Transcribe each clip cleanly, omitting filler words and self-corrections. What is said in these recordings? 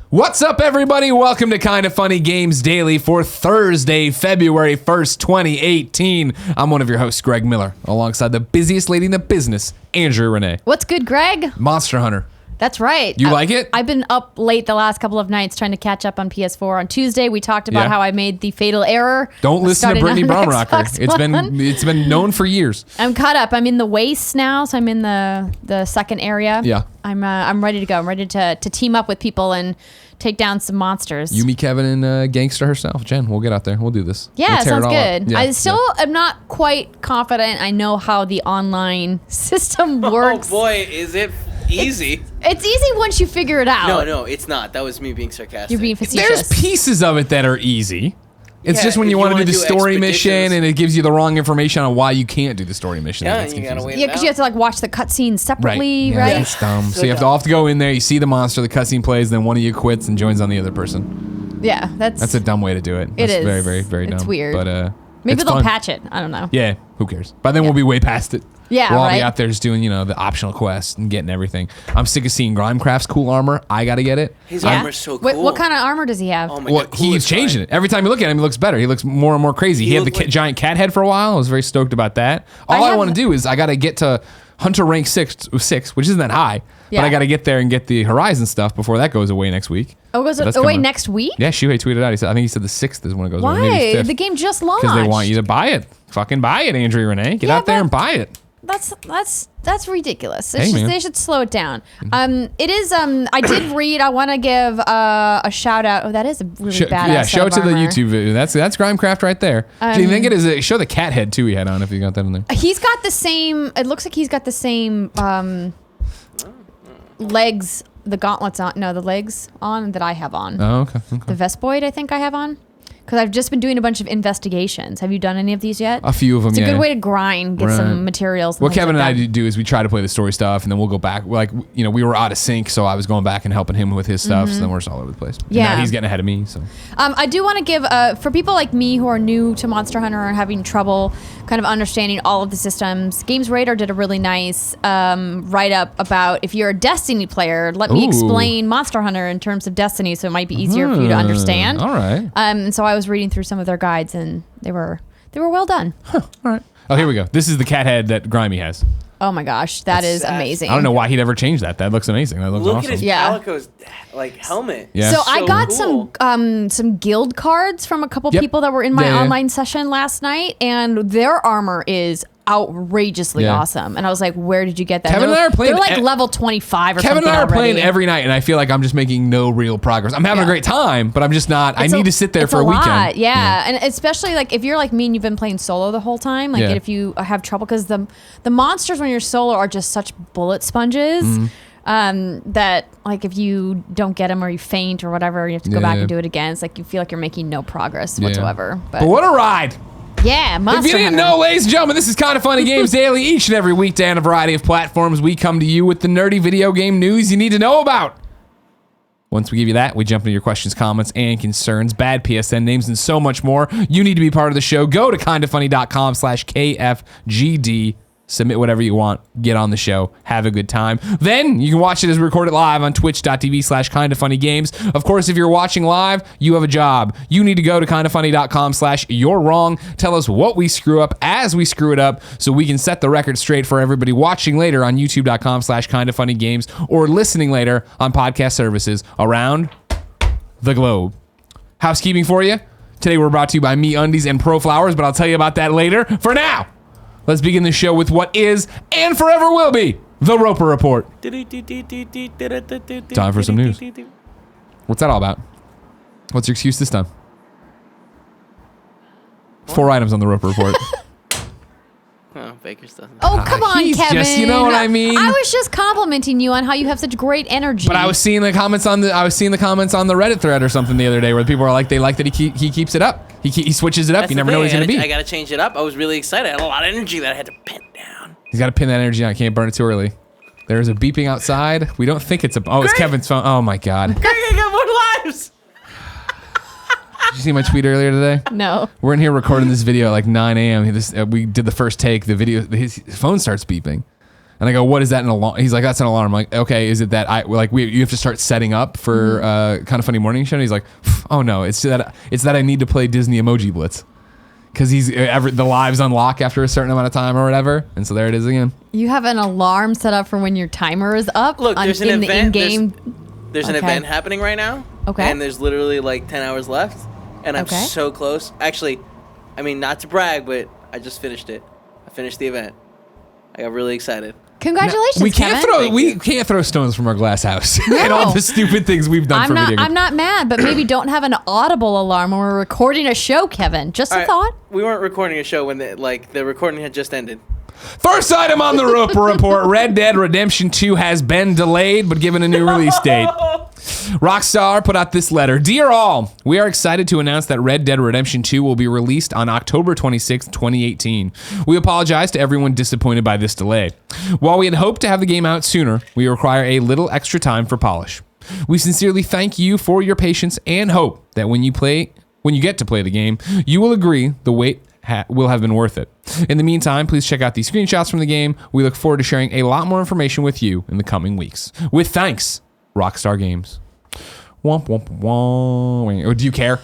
What's up, everybody? Welcome to Kinda Funny Games Daily for Thursday, February 1st, 2018. I'm one of your hosts, Greg Miller, alongside the busiest lady in the business, Andrea Renee. What's good, Greg? Monster Hunter. That's right. You like it? I've been up late the last couple of nights trying to catch up on PS4. On Tuesday, we talked about how I made the fatal error. Don't listen to Brittany Brownrocker. Xbox It's been known for years. I'm caught up. I'm in the wastes now, so I'm in the second area. Yeah. I'm ready to go. I'm ready to team up with people and take down some monsters. You, me, Kevin, and Gangster herself, Jen. We'll get out there. We'll do this. Yeah, we'll sounds good. Yeah, I still am not quite confident. I know how the online system works. Oh boy, is it easy. It's easy once you figure it out. No, it's not. That was me being sarcastic. You're being facetious. There's pieces of it that are easy. It's Yeah, just when if you you want to wanna do the do story mission expeditions. and it gives you the wrong information on why you can't do the story mission. Yeah, That's you gotta confusing. wait. Yeah, because you have to like watch the cutscenes separately, Yeah, right? that's dumb. So So you have to dumb. all have to go in there, you see the monster, the cutscene plays, then one of you quits and joins on the other person. Yeah, That's a dumb way to do it. It That's is. very, very, very dumb. It's weird. But Maybe it's they'll fun. patch it. I don't know. Yeah, who cares? By then we'll be way past it. Yeah, we'll all be right. out there just doing, the optional quests and getting everything. I'm sick of seeing Grimecraft's cool armor. I gotta get it. His Yeah. armor's so cool. Wait, what kind of armor does he have? Oh my Well, god, he's changing it. Every time you look at him, he looks better. He looks more and more crazy. He had the looked like- giant cat head for a while. I was very stoked about that. All I want to do is I got to get to Hunter rank 6, which isn't that high. Yeah. But I got to get there and get the Horizon stuff before that goes away next week. Oh, goes So that's away coming. next week? Yeah, Shuhei tweeted out. I think he said the 6th is when it goes away. Why? Maybe The game just launched. because they want you to buy it. Fucking buy it, Andrea Renee. Get Yeah, out there but- and buy it. That's ridiculous. Hey, man. They should slow it down. It is. I did read. I want to give a shout out. Oh, that is a really badass. Yeah, show it to the armor. YouTube video. That's Grimecraft right there. Do you think it is? Show the cat head too he had on if you got that in there. He's got the same. It looks like he's got the same legs. The gauntlets on. No, the legs on that I have on. Oh, okay. The Vespoid, I think I have on. Because I've just been doing a bunch of investigations. Have you done any of these yet? A few of them, It's yeah. a good way to grind, get Right. some materials. What things Kevin like and I that. do is we try to play the story stuff, and then we'll go back. Like, we were out of sync, so I was going back and helping him with his stuff. So then we're just all over the place. And Yeah. now he's getting ahead of me. So I do want to give, for people like me who are new to Monster Hunter and having trouble kind of understanding all of the systems, Games Radar did a really nice write-up about if you're a Destiny player, let me Ooh. explain Monster Hunter in terms of Destiny so it might be easier for you to understand. All right. And so I was reading through some of their guides and they were well done. All right. Oh, here we go. This is the cat head that Grimy has. Oh my gosh, that is That's- amazing. I don't know why he'd ever change that. That looks amazing. That looks Look awesome. at his Yeah. Calico's helmet. Yeah. So I got cool. some guild cards from a couple Yep. people that were in my Yeah, yeah. online session last night, and their armor is outrageously Yeah. awesome. And I was like, "Where did you get that?" Kevin and I are playing They're like e- level 25 or Kevin something. and I are already. playing every night, and I feel like I'm just making no real progress. I'm having a Yeah. great time, but I'm just not. I It's need to sit there it's for a lot, weekend. Yeah. And especially like if you're like me and you've been playing solo the whole time, like Yeah. if you have trouble because the monsters when you're solo are just such bullet sponges. Mm-hmm. That like if you don't get them or you faint or whatever, you have to go back Yeah. and do it again. It's like you feel like you're making no progress Yeah. whatsoever. But what a ride! Yeah, Monster If you didn't Hunter. know, ladies and gentlemen, this is Kinda Funny Games Daily. Each and every weekday on a variety of platforms, we come to you with the nerdy video game news you need to know about. Once we give you that, we jump into your questions, comments, and concerns, bad PSN names, and so much more. You need to be part of the show. Go to kindafunny.com/KFGD. Submit whatever you want. Get on the show. Have a good time. Then you can watch it as we record it live on twitch.tv/kindafunnygames. Of course, if you're watching live, you have a job. You need to go to kindafunny.com/you're wrong. Tell us what we screw up as we screw it up so we can set the record straight for everybody watching later on youtube.com/kindafunnygames or listening later on podcast services around the globe. Housekeeping for you. Today we're brought to you by Me Undies and Pro Flowers, but I'll tell you about that later. For now, let's begin the show with what is and forever will be the Roper Report. Time for some news. What's that all about? What's your excuse this time? 4 items on the Roper Report. Oh, Baker's doesn't. Oh, come on, he's Kevin. just- you know what I mean? I was just complimenting you on how you have such great energy. But I was seeing the comments on the Reddit thread or something the other day where people are like, they like that he keeps it up. He switches it up. That's You the never know what he's thing. gonna be. I gotta change it up. I was really excited. I had a lot of energy that I had to pin down. He's got to pin that energy on. Can't burn it too early. There's a beeping outside. We don't think it's a. Oh, it's Greg! Kevin's phone. Oh my God. Greg, I got more lives. Did you see my tweet earlier today? No. We're in here recording this video at like 9 a.m. We did the first take. The video, his phone starts beeping. And I go, what is that, an alarm? He's like, that's an alarm. I'm like, okay, is it that you have to start setting up for Kind of Funny Morning Show? And he's like, oh no, it's that I need to play Disney Emoji Blitz. Because the lives unlock after a certain amount of time or whatever. And so there it is again. You have an alarm set up for when your timer is up. Look, there's an event. There's an Okay. event happening right now. Okay. And there's literally like 10 hours left. And I'm so close. Actually, I mean, not to brag, but I just finished it. I finished the event. I got really excited. Congratulations, we can't Kevin. can't throw stones from our glass house and all the stupid things we've done for video games. I'm not mad, but maybe don't have an audible alarm when we're recording a show, Kevin. Just a thought. We weren't recording a show when the recording had just ended. First item on the report, Red Dead Redemption 2 has been delayed but given a new release date. Rockstar put out this letter. Dear all, we are excited to announce that Red Dead Redemption 2 will be released on October 26, 2018. We apologize to everyone disappointed by this delay. While we had hoped to have the game out sooner, we require a little extra time for polish. We sincerely thank you for your patience and hope that when you get to play the game, you will agree the wait will have been worth it. In the meantime, please check out these screenshots from the game. We look forward to sharing a lot more information with you in the coming weeks. With thanks, Rockstar Games. Womp womp womp. Do you care?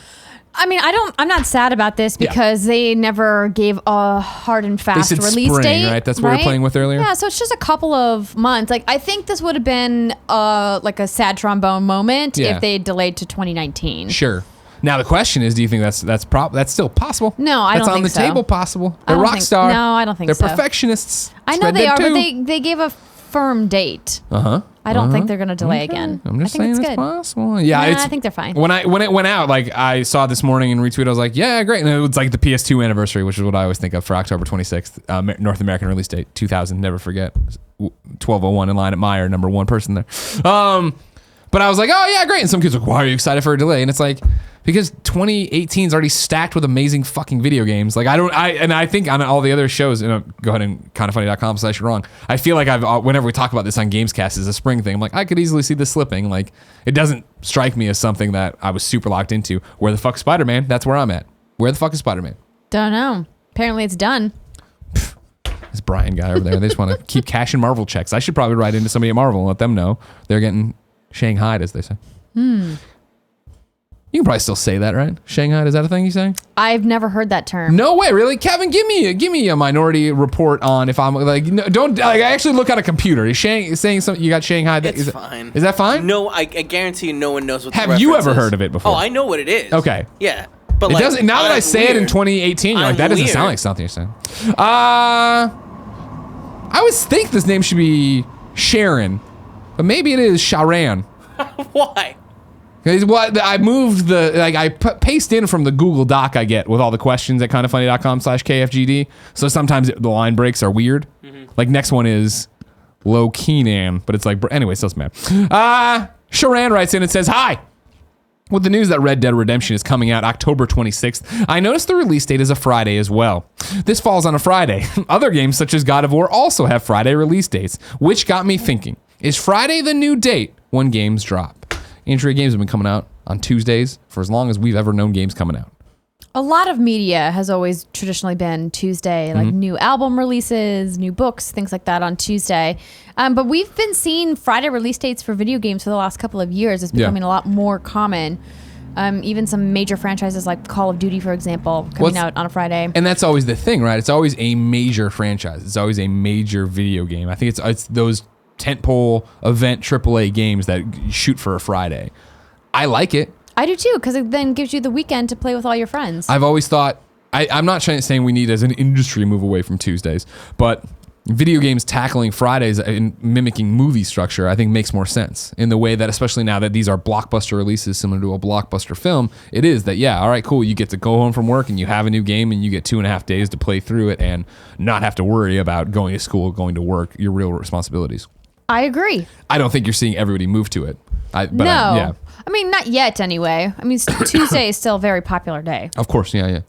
I mean, I'm not sad about this because they never gave a hard and fast they said release spring, date. Right? That's what we were playing with earlier. Yeah, so it's just a couple of months. Like, I think this would have been like a sad trombone moment if they had delayed to 2019. Sure. Now the question is, do you think that's still possible? No, I don't think so. That's on the table possible. They're I don't Rockstar. No, I don't think They're so. perfectionists. I know they are, but they gave a firm date. I don't think they're going to delay again. I'm just saying it's possible. Yeah, I think they're fine. When it went out, like I saw this morning and retweeted, I was like, yeah, great. And it was like the PS2 anniversary, which is what I always think of for October 26th, North American release date, 2000. Never forget. 1201 in line at Meijer, number one person there. But I was like, oh yeah, great. And some kids were like, why are you excited for a delay? And it's like, because 2018 is already stacked with amazing fucking video games. Like I think on all the other shows, go ahead and kindoffunny.com/wrong. I feel like whenever we talk about this on Gamescast as a spring thing, I'm like, I could easily see this slipping. Like it doesn't strike me as something that I was super locked into. Where the fuck Spider-Man? That's where I'm at. Where the fuck is Spider-Man? Don't know. Apparently it's done. This Brian guy over there, they just want to keep cashing Marvel checks. I should probably write into somebody at Marvel and let them know they're getting Shanghaied, as they say. You can probably still say that, right? Shanghai, is that a thing you say? I've never heard that term. No way, really, Kevin. Give me a minority report on if I'm like don't like, I actually look at a computer. Is saying something? You got Shanghai? It's fine. Is that fine? No, I guarantee you, no one knows what. Have you ever heard of it before? Oh, I know what it is. Okay. Yeah, but it like, doesn't. Now that I say it in 2018, you're like that doesn't sound like something you're saying. I always think this name should be Sharon, but maybe it is Sharan. Why? Well, I moved I paste in from the Google Doc I get with all the questions at kindoffunny.com/KFGD. So sometimes the line breaks are weird. Like next one is Low Keenan, but it's like, anyways, doesn't matter. Sharan writes in and says, hi. With the news that Red Dead Redemption is coming out October 26th, I noticed the release date is a Friday as well. This falls on a Friday. Other games such as God of War also have Friday release dates, which got me thinking, is Friday the new date when games drop? Andrea, games have been coming out on Tuesdays for as long as we've ever known games coming out. A lot of media has always traditionally been Tuesday, like new album releases, new books, things like that on Tuesday. But we've been seeing Friday release dates for video games for the last couple of years. It's becoming a lot more common. Even some major franchises like Call of Duty, for example, coming out on a Friday. And that's always the thing, right? It's always a major franchise. It's always a major video game. I think it's those tentpole event AAA games that shoot for a Friday. I like it. I do too, because it then gives you the weekend to play with all your friends. I've always thought, I'm not saying we need as an industry move away from Tuesdays, but video games tackling Fridays and mimicking movie structure, I think makes more sense in the way that, especially now that these are blockbuster releases similar to a blockbuster film, it is that, yeah, all right, cool. You get to go home from work and you have a new game and you get 2.5 days to play through it and not have to worry about going to school, going to work, your real responsibilities. I agree. I don't think you're seeing everybody move to it. I mean, not yet anyway. I mean, Tuesday is still a very popular day. Of course, yeah.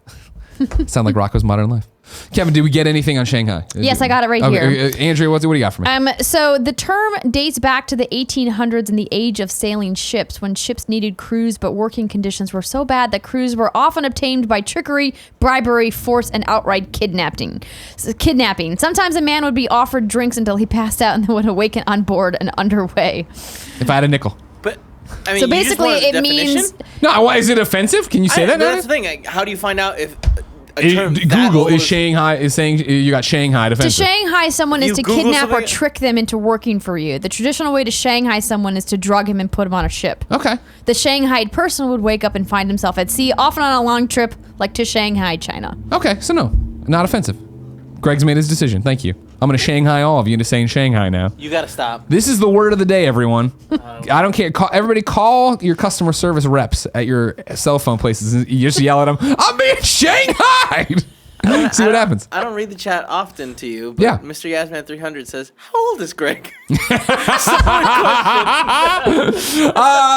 Sound like Rocco's Modern Life. Kevin, did we get anything on Shanghai? Yes, I got it right here. Andrea, what do you got for me? So the term dates back to the 1800s and the age of sailing ships, when ships needed crews, but working conditions were so bad that crews were often obtained by trickery, bribery, force, and outright kidnapping. Sometimes a man would be offered drinks until he passed out and then would awaken on board and underway. If I had a nickel. But I mean, so basically, it means. No, why is it offensive? Can you say that? That's the thing. How do you find out if Google is Shanghai is saying you got Shanghai offensive? To Shanghai someone is to Google kidnap or something? trick them into working for you. The traditional way to Shanghai someone is to drug him and put him on a ship. Okay. The Shanghaied person would wake up and find himself at sea, often on a long trip, like to Shanghai, China. Okay, so no, not offensive. Greg's made his decision. Thank you. I'm going to Shanghai all of you into saying Shanghai now. You got to stop. This is the word of the day, everyone. I don't care. Everybody call your customer service reps at your cell phone places. And you just yell at them, I'm being Shanghaied. See what happens. I don't read the chat often to you, but Yeah. Mr. Yasman 300 says, how old is Greg?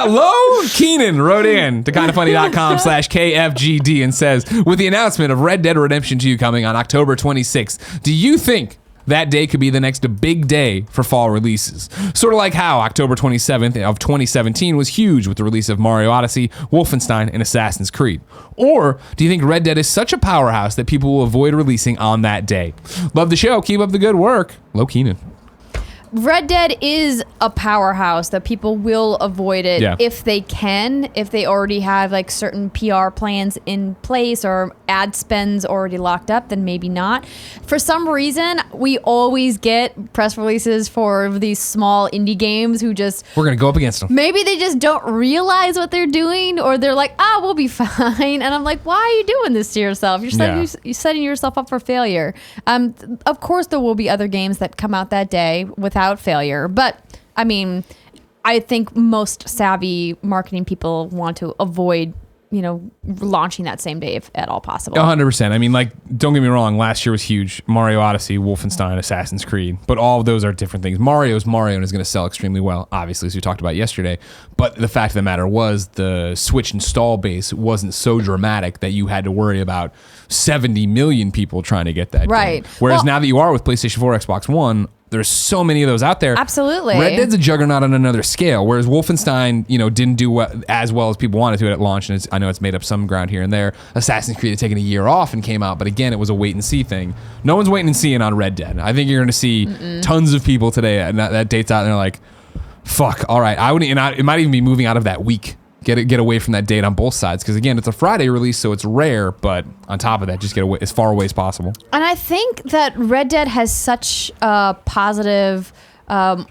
Lo Keenan wrote in to kindafunny.com/KFGD and says, with the announcement of Red Dead Redemption 2 coming on October 26th, do you think that day could be the next big day for fall releases? Sort of like how October 27th of 2017 was huge with the release of Mario Odyssey, Wolfenstein, and Assassin's Creed. Or do you think Red Dead is such a powerhouse that people will avoid releasing on that day? Love the show. Keep up the good work. Lo Keenan. Red Dead is a powerhouse that people will avoid it if they can, if they already have like certain PR plans in place or ad spends already locked up, then maybe not. For some reason, we always get press releases for these small indie games who just... We're going to go up against them. Maybe they just don't realize what they're doing, or they're like, we'll be fine. And I'm like, why are you doing this to yourself? You're setting yourself up for failure. Of course, there will be other games that come out that day without failure, but I mean, I think most savvy marketing people want to avoid, launching that same day if at all possible. 100%. I mean, like, don't get me wrong, last year was huge. Mario Odyssey, Wolfenstein, Assassin's Creed, but all of those are different things. Mario's Mario and is going to sell extremely well, obviously, as we talked about yesterday, but the fact of the matter was the Switch install base wasn't so dramatic that you had to worry about 70 million people trying to get that game. Whereas now that you are with PlayStation 4, Xbox One, there's so many of those out there. Absolutely. Red Dead's a juggernaut on another scale, whereas Wolfenstein, didn't do as well as people wanted to at launch, and I know it's made up some ground here and there. Assassin's Creed had taken a year off and came out, but again, it was a wait and see thing. No one's waiting and seeing on Red Dead. I think you're going to see tons of people today, and that date's out, and they're like, "Fuck, all right." It might even be moving out of that week. Get away from that date on both sides, because again, it's a Friday release, so it's rare, but on top of that, just get away as far away as possible. And I think that Red Dead has such a positive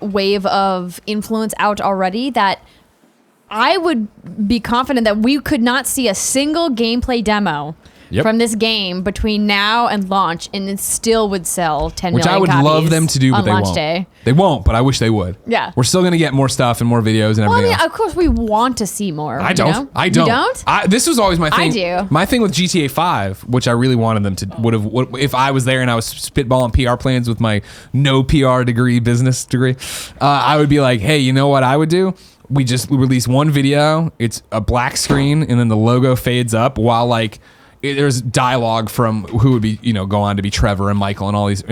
wave of influence out already that I would be confident that we could not see a single gameplay demo from this game between now and launch, and it still would sell 10 million copies. Which I would love them to do, but they won't. Day. They won't, but I wish they would. Yeah. We're still going to get more stuff and more videos and everything else. Of course, we want to see more. I don't. You don't? This was always my thing. I do. My thing with GTA 5, which I really wanted them to, would have, if I was there and I was spitballing PR plans with my no PR degree, business degree, I would be like, hey, you know what I would do? We release one video, it's a black screen, and then the logo fades up while there's dialogue from who would be, go on to be Trevor and Michael and all these,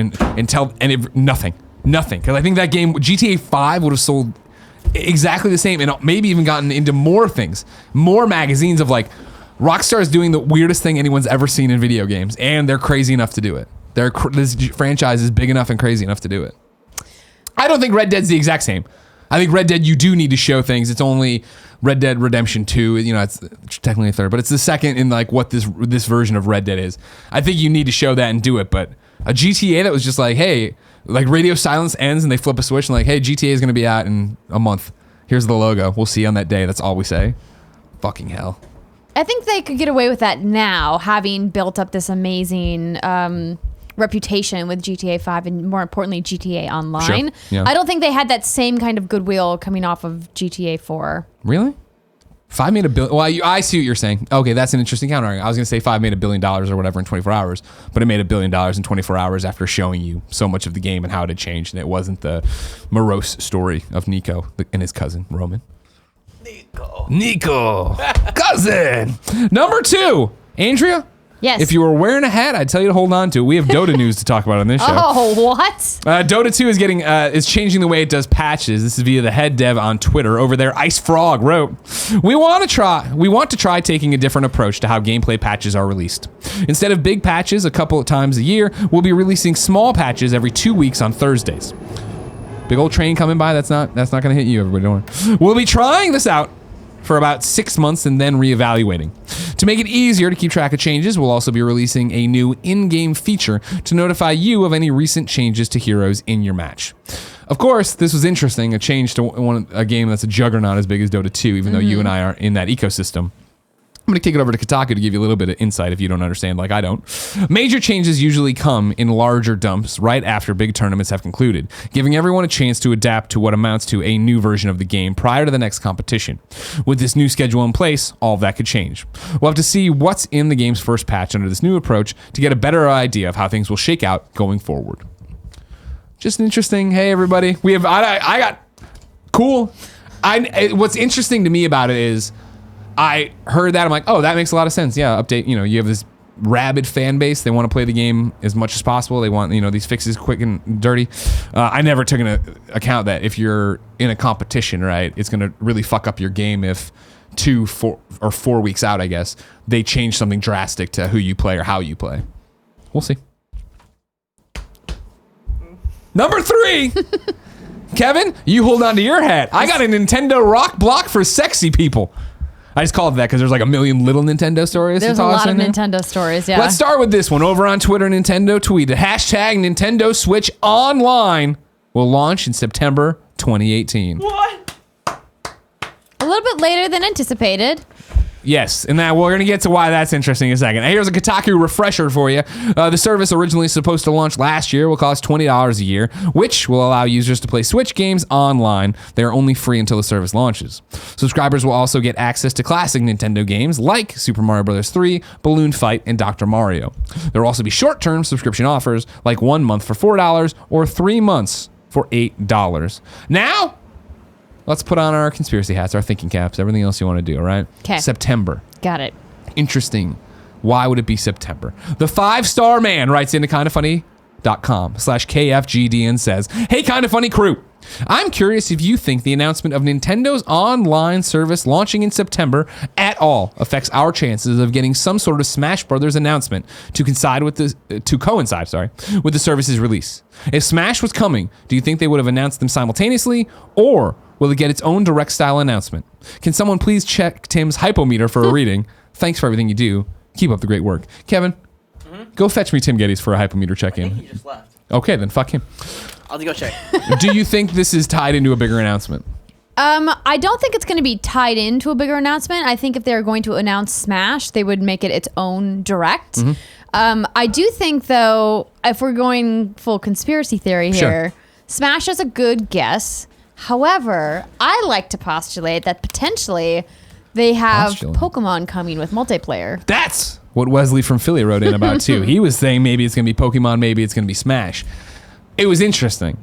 nothing. Because I think that game, GTA 5, would have sold exactly the same, and maybe even gotten into more things, more magazines of Rockstar is doing the weirdest thing anyone's ever seen in video games, and they're crazy enough to do it. This franchise is big enough and crazy enough to do it. I don't think Red Dead's the exact same. I think Red Dead, you do need to show things. It's only Red Dead Redemption 2, it's technically a third, but it's the second in what this version of Red Dead is. I think you need to show that and do it, but a GTA that was just hey, radio silence ends and they flip a switch and hey, GTA is going to be out in a month. Here's the logo. We'll see you on that day. That's all we say. Fucking hell. I think they could get away with that now, having built up this amazing reputation with GTA 5 and more importantly GTA Online. Sure. Yeah. I don't think they had that same kind of goodwill coming off of GTA 4. Really? 5 made $1 billion. Well, I see what you're saying. Okay, that's an interesting counter. I was going to say 5 made $1 billion or whatever in 24 hours, but it made $1 billion in 24 hours after showing you so much of the game and how it had changed, and it wasn't the morose story of Nico and his cousin Roman. Nico, cousin. Number 2, Andrea. Yes. If you were wearing a hat, I'd tell you to hold on to it. We have Dota news to talk about on this show. Oh, what? Dota 2 is changing the way it does patches. This is via the head dev on Twitter. Over there, Ice Frog wrote, We want to try taking a different approach to how gameplay patches are released. Instead of big patches a couple of times a year, we'll be releasing small patches every 2 weeks on Thursdays. Big old train coming by, that's not going to hit you, everybody. Don't worry. We'll be trying this out for about 6 months and then reevaluating. To make it easier to keep track of changes, we'll also be releasing a new in-game feature to notify you of any recent changes to heroes in your match. Of course, this was interesting, a change to a game that's a juggernaut as big as Dota 2, even though you and I are in that ecosystem. I'm going to kick it over to Kotaku to give you a little bit of insight if you don't understand like I don't. Major changes usually come in larger dumps right after big tournaments have concluded, giving everyone a chance to adapt to what amounts to a new version of the game prior to the next competition. With this new schedule in place, all of that could change. We'll have to see what's in the game's first patch under this new approach to get a better idea of how things will shake out going forward. Just interesting. Hey, everybody. I got cool. What's interesting to me about it is I heard that. I'm like, oh, that makes a lot of sense. Yeah, update. You have this rabid fan base. They want to play the game as much as possible. They want, these fixes quick and dirty. I never took into account that if you're in a competition, right, it's going to really fuck up your game if 4 weeks out, I guess, they change something drastic to who you play or how you play. We'll see. Number 3. Kevin, you hold on to your hat. I got a Nintendo rock block for sexy people. I just called it that because there's like a million little Nintendo stories. There's a lot of Nintendo stories, yeah. Let's start with this one. Over on Twitter, Nintendo tweeted, #Nintendo Switch Online will launch in September 2018. What? A little bit later than anticipated. Yes, and that we're going to get to why that's interesting in a second. Here's a Kotaku refresher for you. The service originally supposed to launch last year will cost $20 a year, which will allow users to play Switch games online. They are only free until the service launches. Subscribers will also get access to classic Nintendo games like Super Mario Bros. 3, Balloon Fight, and Dr. Mario. There will also be short-term subscription offers like 1 month for $4 or 3 months for $8. Now, let's put on our conspiracy hats, our thinking caps, everything else you want to do, all right? Okay. September. Got it. Interesting. Why would it be September? The 5-star man writes into kindafunny.com/KFGD and says, Hey, Kinda Funny crew. I'm curious if you think the announcement of Nintendo's online service launching in September at all affects our chances of getting some sort of Smash Brothers announcement to coincide with the service's release. If Smash was coming, do you think they would have announced them simultaneously, or will it get its own direct style announcement? Can someone please check Tim's hypometer for a reading? Thanks for everything you do. Keep up the great work. Kevin, go fetch me Tim Gettys for a hypometer check-in. I think he just left. Okay, then fuck him. I'll go check. Do you think this is tied into a bigger announcement? I don't think it's going to be tied into a bigger announcement. I think if they're going to announce Smash, they would make it its own direct. I do think, though, if we're going full conspiracy theory here, Smash is a good guess. However, I like to postulate that potentially they have Pokemon coming with multiplayer. That's what Wesley from Philly wrote in about, too. He was saying maybe it's going to be Pokemon, maybe it's going to be Smash. It was interesting.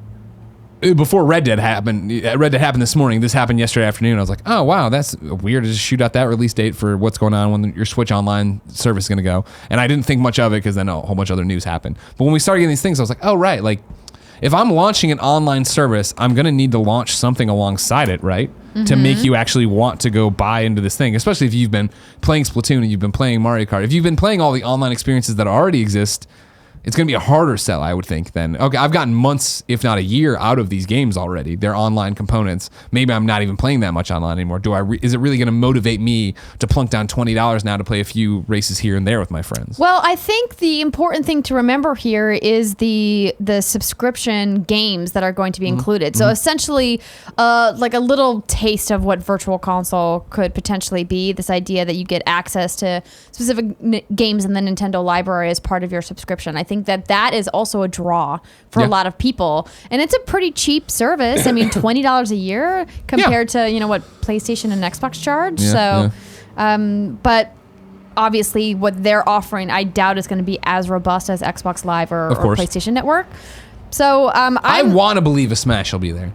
Before Red Dead happened this morning. This happened yesterday afternoon. I was like, oh, wow, that's weird to just shoot out that release date for what's going on when your Switch Online service is going to go. And I didn't think much of it because then a whole bunch of other news happened. But when we started getting these things, I was like, oh, right. Like, if I'm launching an online service, I'm going to need to launch something alongside it, right? To make you actually want to go buy into this thing, especially if you've been playing Splatoon and you've been playing Mario Kart. If you've been playing all the online experiences that already exist, it's going to be a harder sell, I would think, then. Okay, I've gotten months, if not a year, out of these games already. They're online components. Maybe I'm not even playing that much online anymore. Is it really going to motivate me to plunk down $20 now to play a few races here and there with my friends? Well, I think the important thing to remember here is the subscription games that are going to be included. So essentially, like a little taste of what Virtual Console could potentially be. This idea that you get access to specific games in the Nintendo library as part of your subscription. I think that is also a draw for a lot of people, and it's a pretty cheap service. I mean, $20 a year compared to what PlayStation and Xbox charge. But obviously, what they're offering, I doubt is going to be as robust as Xbox Live or PlayStation Network. So I want to believe a Smash will be there.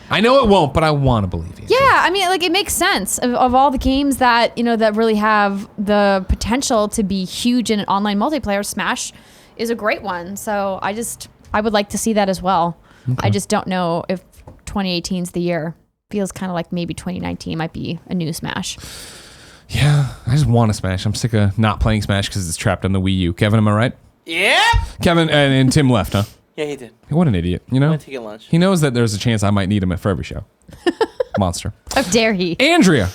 I know it won't, but I want to believe you. Yeah, I mean, like, it makes sense of all the games that, that really have the potential to be huge in an online multiplayer. Smash is a great one. So I would like to see that as well. Okay. I just don't know if 2018 is the year. Feels kind of like maybe 2019 might be a new Smash. Yeah, I just want to Smash. I'm sick of not playing Smash because it's trapped on the Wii U. Kevin, am I right? Yeah. Kevin and Tim left, huh? Yeah, he did. What an idiot, I'm taking lunch. He knows that there's a chance I might need him for every show. Monster. How dare he? Andrea,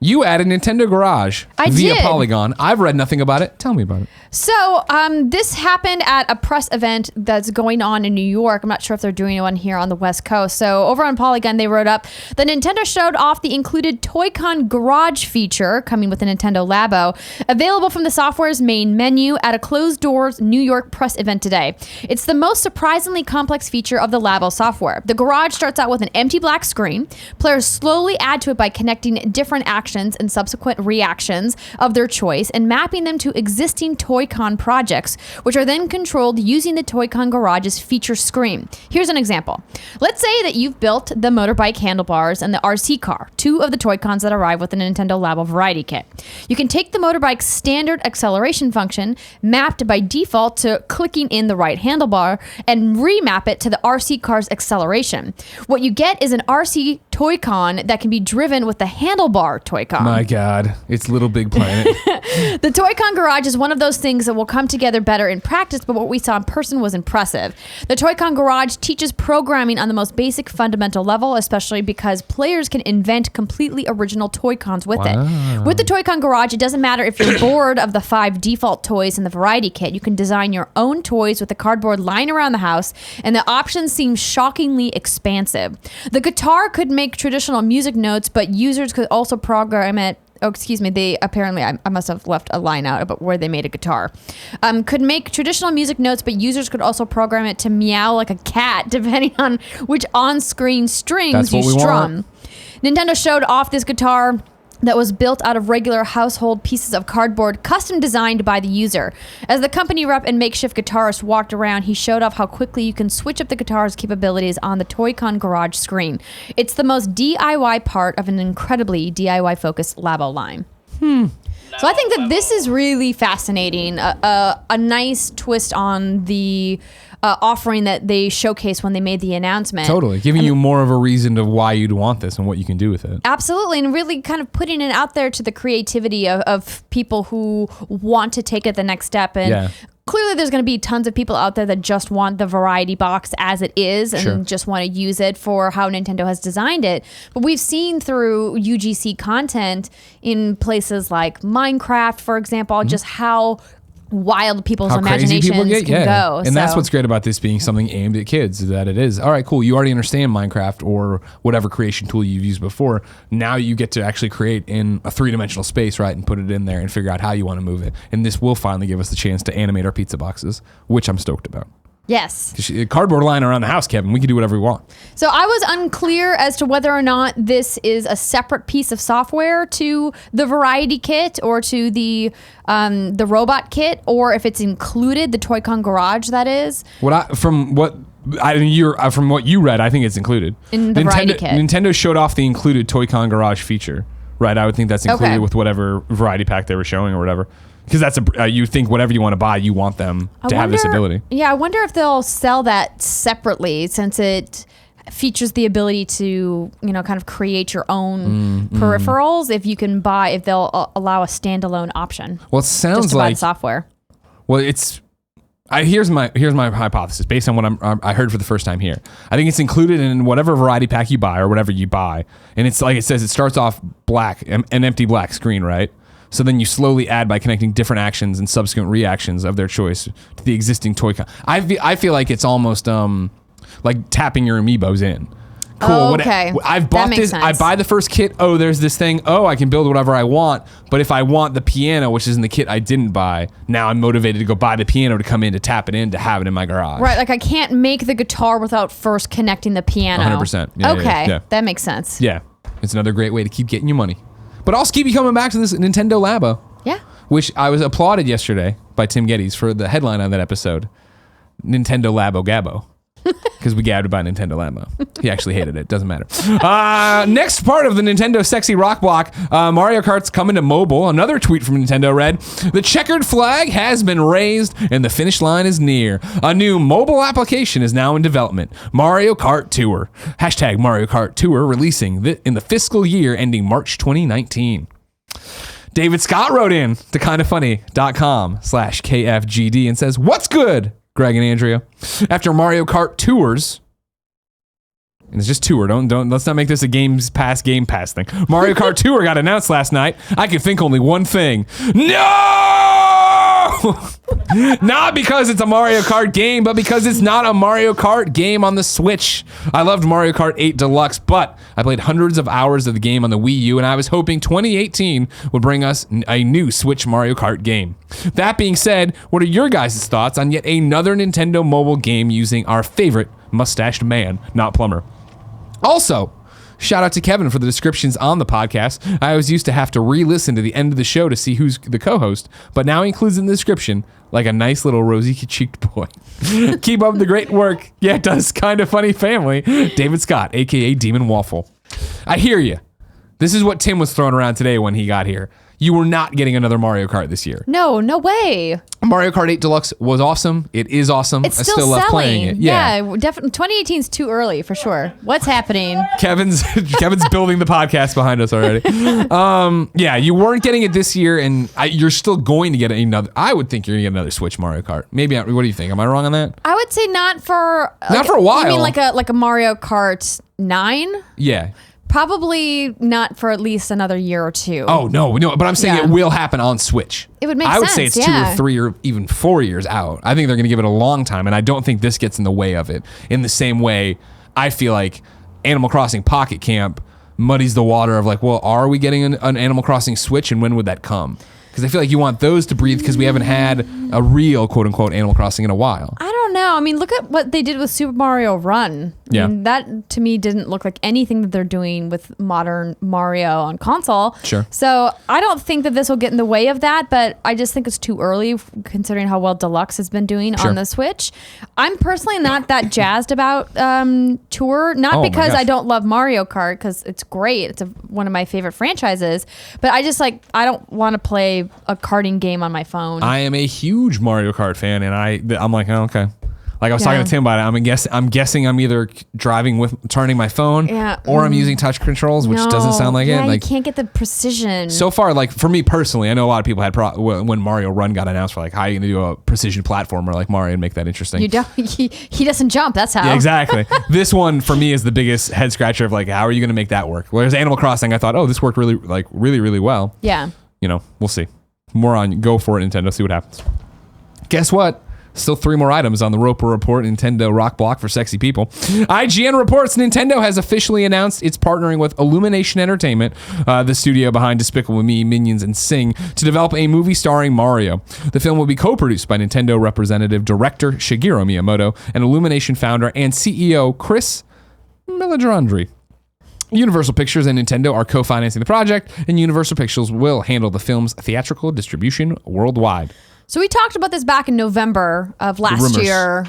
you added Nintendo Garage via Paragon. I've read nothing about it. Tell me about it. So this happened at a press event that's going on in New York. I'm not sure if they're doing one here on the West Coast. So over on Paragon, they wrote up, the Nintendo showed off the included Toy-Con Garage feature coming with the Nintendo Labo, available from the software's main menu at a closed-doors New York press event today. It's the most surprisingly complex feature of the Labo software. The Garage starts out with an empty black screen. Players slowly add to it by connecting different actions and subsequent reactions of their choice and mapping them to existing Toy-Con projects, which are then controlled using the Toy-Con Garage's feature screen. Here's an example. Let's say that you've built the motorbike handlebars and the RC car, two of the Toy-Cons that arrive with the Nintendo Labo Variety Kit. You can take the motorbike's standard acceleration function, mapped by default to clicking in the right handlebar, and remap it to the RC car's acceleration. What you get is an RC Toy-Con that can be driven with the handlebar Toy-Con. My God, it's Little Big Planet. The Toy-Con Garage is one of those things that will come together better in practice, but what we saw in person was impressive. The Toy-Con Garage teaches programming on the most basic fundamental level, especially because players can invent completely original Toy-Cons with it. With the Toy-Con Garage, it doesn't matter if you're bored of the 5 default toys in the Variety Kit. You can design your own toys with the cardboard lying around the house, and the options seem shockingly expansive. The guitar could make traditional music notes, but users could also program it. Oh, excuse me. They apparently, I must have left a line out about where they made a guitar. Could make traditional music notes, but users could also program it to meow like a cat, depending on which on-screen strings you strum. Nintendo showed off this guitar that was built out of regular household pieces of cardboard, custom designed by the user. As the company rep and makeshift guitarist walked around, he showed off how quickly you can switch up the guitar's capabilities on the Toy-Con Garage screen. It's the most DIY part of an incredibly DIY-focused Labo line. So I think that this is really fascinating. A nice twist on the offering that they showcased when they made the announcement. Totally. Giving you more of a reason to why you'd want this and what you can do with it. Absolutely. And really kind of putting it out there to the creativity of people who want to take it the next step. And clearly there's going to be tons of people out there that just want the variety box as it is and just want to use it for how Nintendo has designed it. But we've seen through UGC content in places like Minecraft, for example, just how wild people's imaginations can go. And that's what's great about this being something aimed at kids, is that it is, all right, cool, you already understand Minecraft or whatever creation tool you've used before. Now you get to actually create in a 3-dimensional space, right, and put it in there and figure out how you want to move it. And this will finally give us the chance to animate our pizza boxes, which I'm stoked about. Yes. Cardboard lying around the house, Kevin. We can do whatever we want. So I was unclear as to whether or not this is a separate piece of software to the Variety Kit or to the Robot Kit, or if it's included, the Toy-Con Garage, that is. From what you read, I think it's included. In the Variety Kit. Nintendo showed off the included Toy-Con Garage feature, right? I would think that's included with whatever variety pack they were showing or whatever. Because that's you think whatever you want to buy, you want them to have this ability. Yeah, I wonder if they'll sell that separately, since it features the ability to, kind of create your own peripherals. If they'll allow a standalone option. Well, it sounds just to buy the software. Well, here's my hypothesis based on what I heard for the first time here. I think it's included in whatever variety pack you buy or whatever you buy, and it's like it says, it starts off black, an empty black screen, right? So then you slowly add by connecting different actions and subsequent reactions of their choice to the existing Toy-Con. I feel like it's almost like tapping your amiibos in. Cool. Oh, okay. I've bought this. I buy the first kit. Oh, there's this thing. Oh, I can build whatever I want. But if I want the piano, which is in the kit I didn't buy, now I'm motivated to go buy the piano to come in to tap it in to have it in my garage. Right. Like I can't make the guitar without first connecting the piano. 100%. Yeah, okay. Yeah. That makes sense. Yeah. It's another great way to keep getting your money. But also keep you coming back to this Nintendo Labo. Yeah. Which I was applauded yesterday by Tim Gettys for the headline on that episode. Nintendo Labo Gabo. because we gabbed about Nintendo Lamo. He actually hated it. Doesn't matter. Next part of the Nintendo sexy rock block, Mario Kart's coming to mobile. Another tweet from Nintendo read, the checkered flag has been raised and the finish line is near. A new mobile application is now in development. Mario Kart Tour. Hashtag Mario Kart Tour releasing in the fiscal year ending March 2019. David Scott wrote in to kindafunny.com/KFGD and says, what's good, Greg and Andrea? After Mario Kart Tours, and it's just tour. Let's not make this a Game Pass thing. Mario Kart Tour got announced last night. I can think only one thing. No! Not because it's a Mario Kart game, but because it's not a Mario Kart game on the Switch. I loved Mario Kart 8 Deluxe, but I played hundreds of hours of the game on the Wii U, and I was hoping 2018 would bring us a new Switch Mario Kart game. That being said, what are your guys' thoughts on yet another Nintendo mobile game using our favorite mustached man, not plumber? Also, shout out to Kevin for the descriptions on the podcast. I always used to have to re-listen to the end of the show to see who's the co-host, but now he includes in the description like a nice little rosy-cheeked boy. Keep up the great work. Yeah, it does. Kind of funny family. David Scott, a.k.a. Demon Waffle. I hear you. This is what Tim was throwing around today when he got here. You were not getting another Mario Kart this year. No way. Mario Kart 8 Deluxe was awesome. It is awesome. It's I still still love selling. playing it. Yeah, definitely. 2018 is too early for sure. What's happening? Kevin's building the podcast behind us already. Yeah, you weren't getting it this year, and you're still going to get another. I would think you're going to get another Switch Mario Kart. Maybe. What do you think? Am I wrong on that? I would say not for a while. You mean like a Mario Kart 9? Yeah. Probably not for at least another year or two. Oh, no, but I'm saying it will happen on Switch. It would make I would sense, say it's yeah. 2 or 3 or even 4 years out. I think they're going to give it a long time, and I don't think this gets in the way of it. In the same way, I feel like Animal Crossing Pocket Camp muddies the water of like, well, are we getting an Animal Crossing Switch, and when would that come? Because I feel like you want those to breathe because we haven't had a real quote-unquote Animal Crossing in a while. I don't know. I mean, look at what they did with Super Mario Run. I mean, that to me didn't look like anything that they're doing with modern Mario on console. Sure. So I don't think that this will get in the way of that, but I just think it's too early considering how well Deluxe has been doing on the Switch. I'm personally not that jazzed about Tour, not because I don't love Mario Kart, because it's great. It's one of my favorite franchises, but I just I don't want to play a karting game on my phone. I am a huge Mario Kart fan, and I'm like, oh, okay. Like I was talking to Tim about it. I'm guessing I'm either turning my phone, or I'm using touch controls, which doesn't sound like it. You can't get the precision. So far, like for me personally, I know a lot of people had when Mario Run got announced, for like, how are you going to do a precision platformer like Mario and make that interesting? You don't. He doesn't jump. That's how. Yeah, exactly. This one for me is the biggest head scratcher of like, how are you going to make that work? Whereas Animal Crossing, I thought, oh, this worked really well. Yeah. We'll see. More on go for it, Nintendo. See what happens. Guess what? Still 3 more items on the Roper Report Nintendo Rock Block for sexy people. IGN reports Nintendo has officially announced it's partnering with Illumination Entertainment, the studio behind Despicable Me, Minions, and Sing, to develop a movie starring Mario. The film will be co-produced by Nintendo representative director Shigeru Miyamoto and Illumination founder and CEO Chris Meledandri. Universal Pictures and Nintendo are co-financing the project, and Universal Pictures will handle the film's theatrical distribution worldwide. So we talked about this back in November of last year,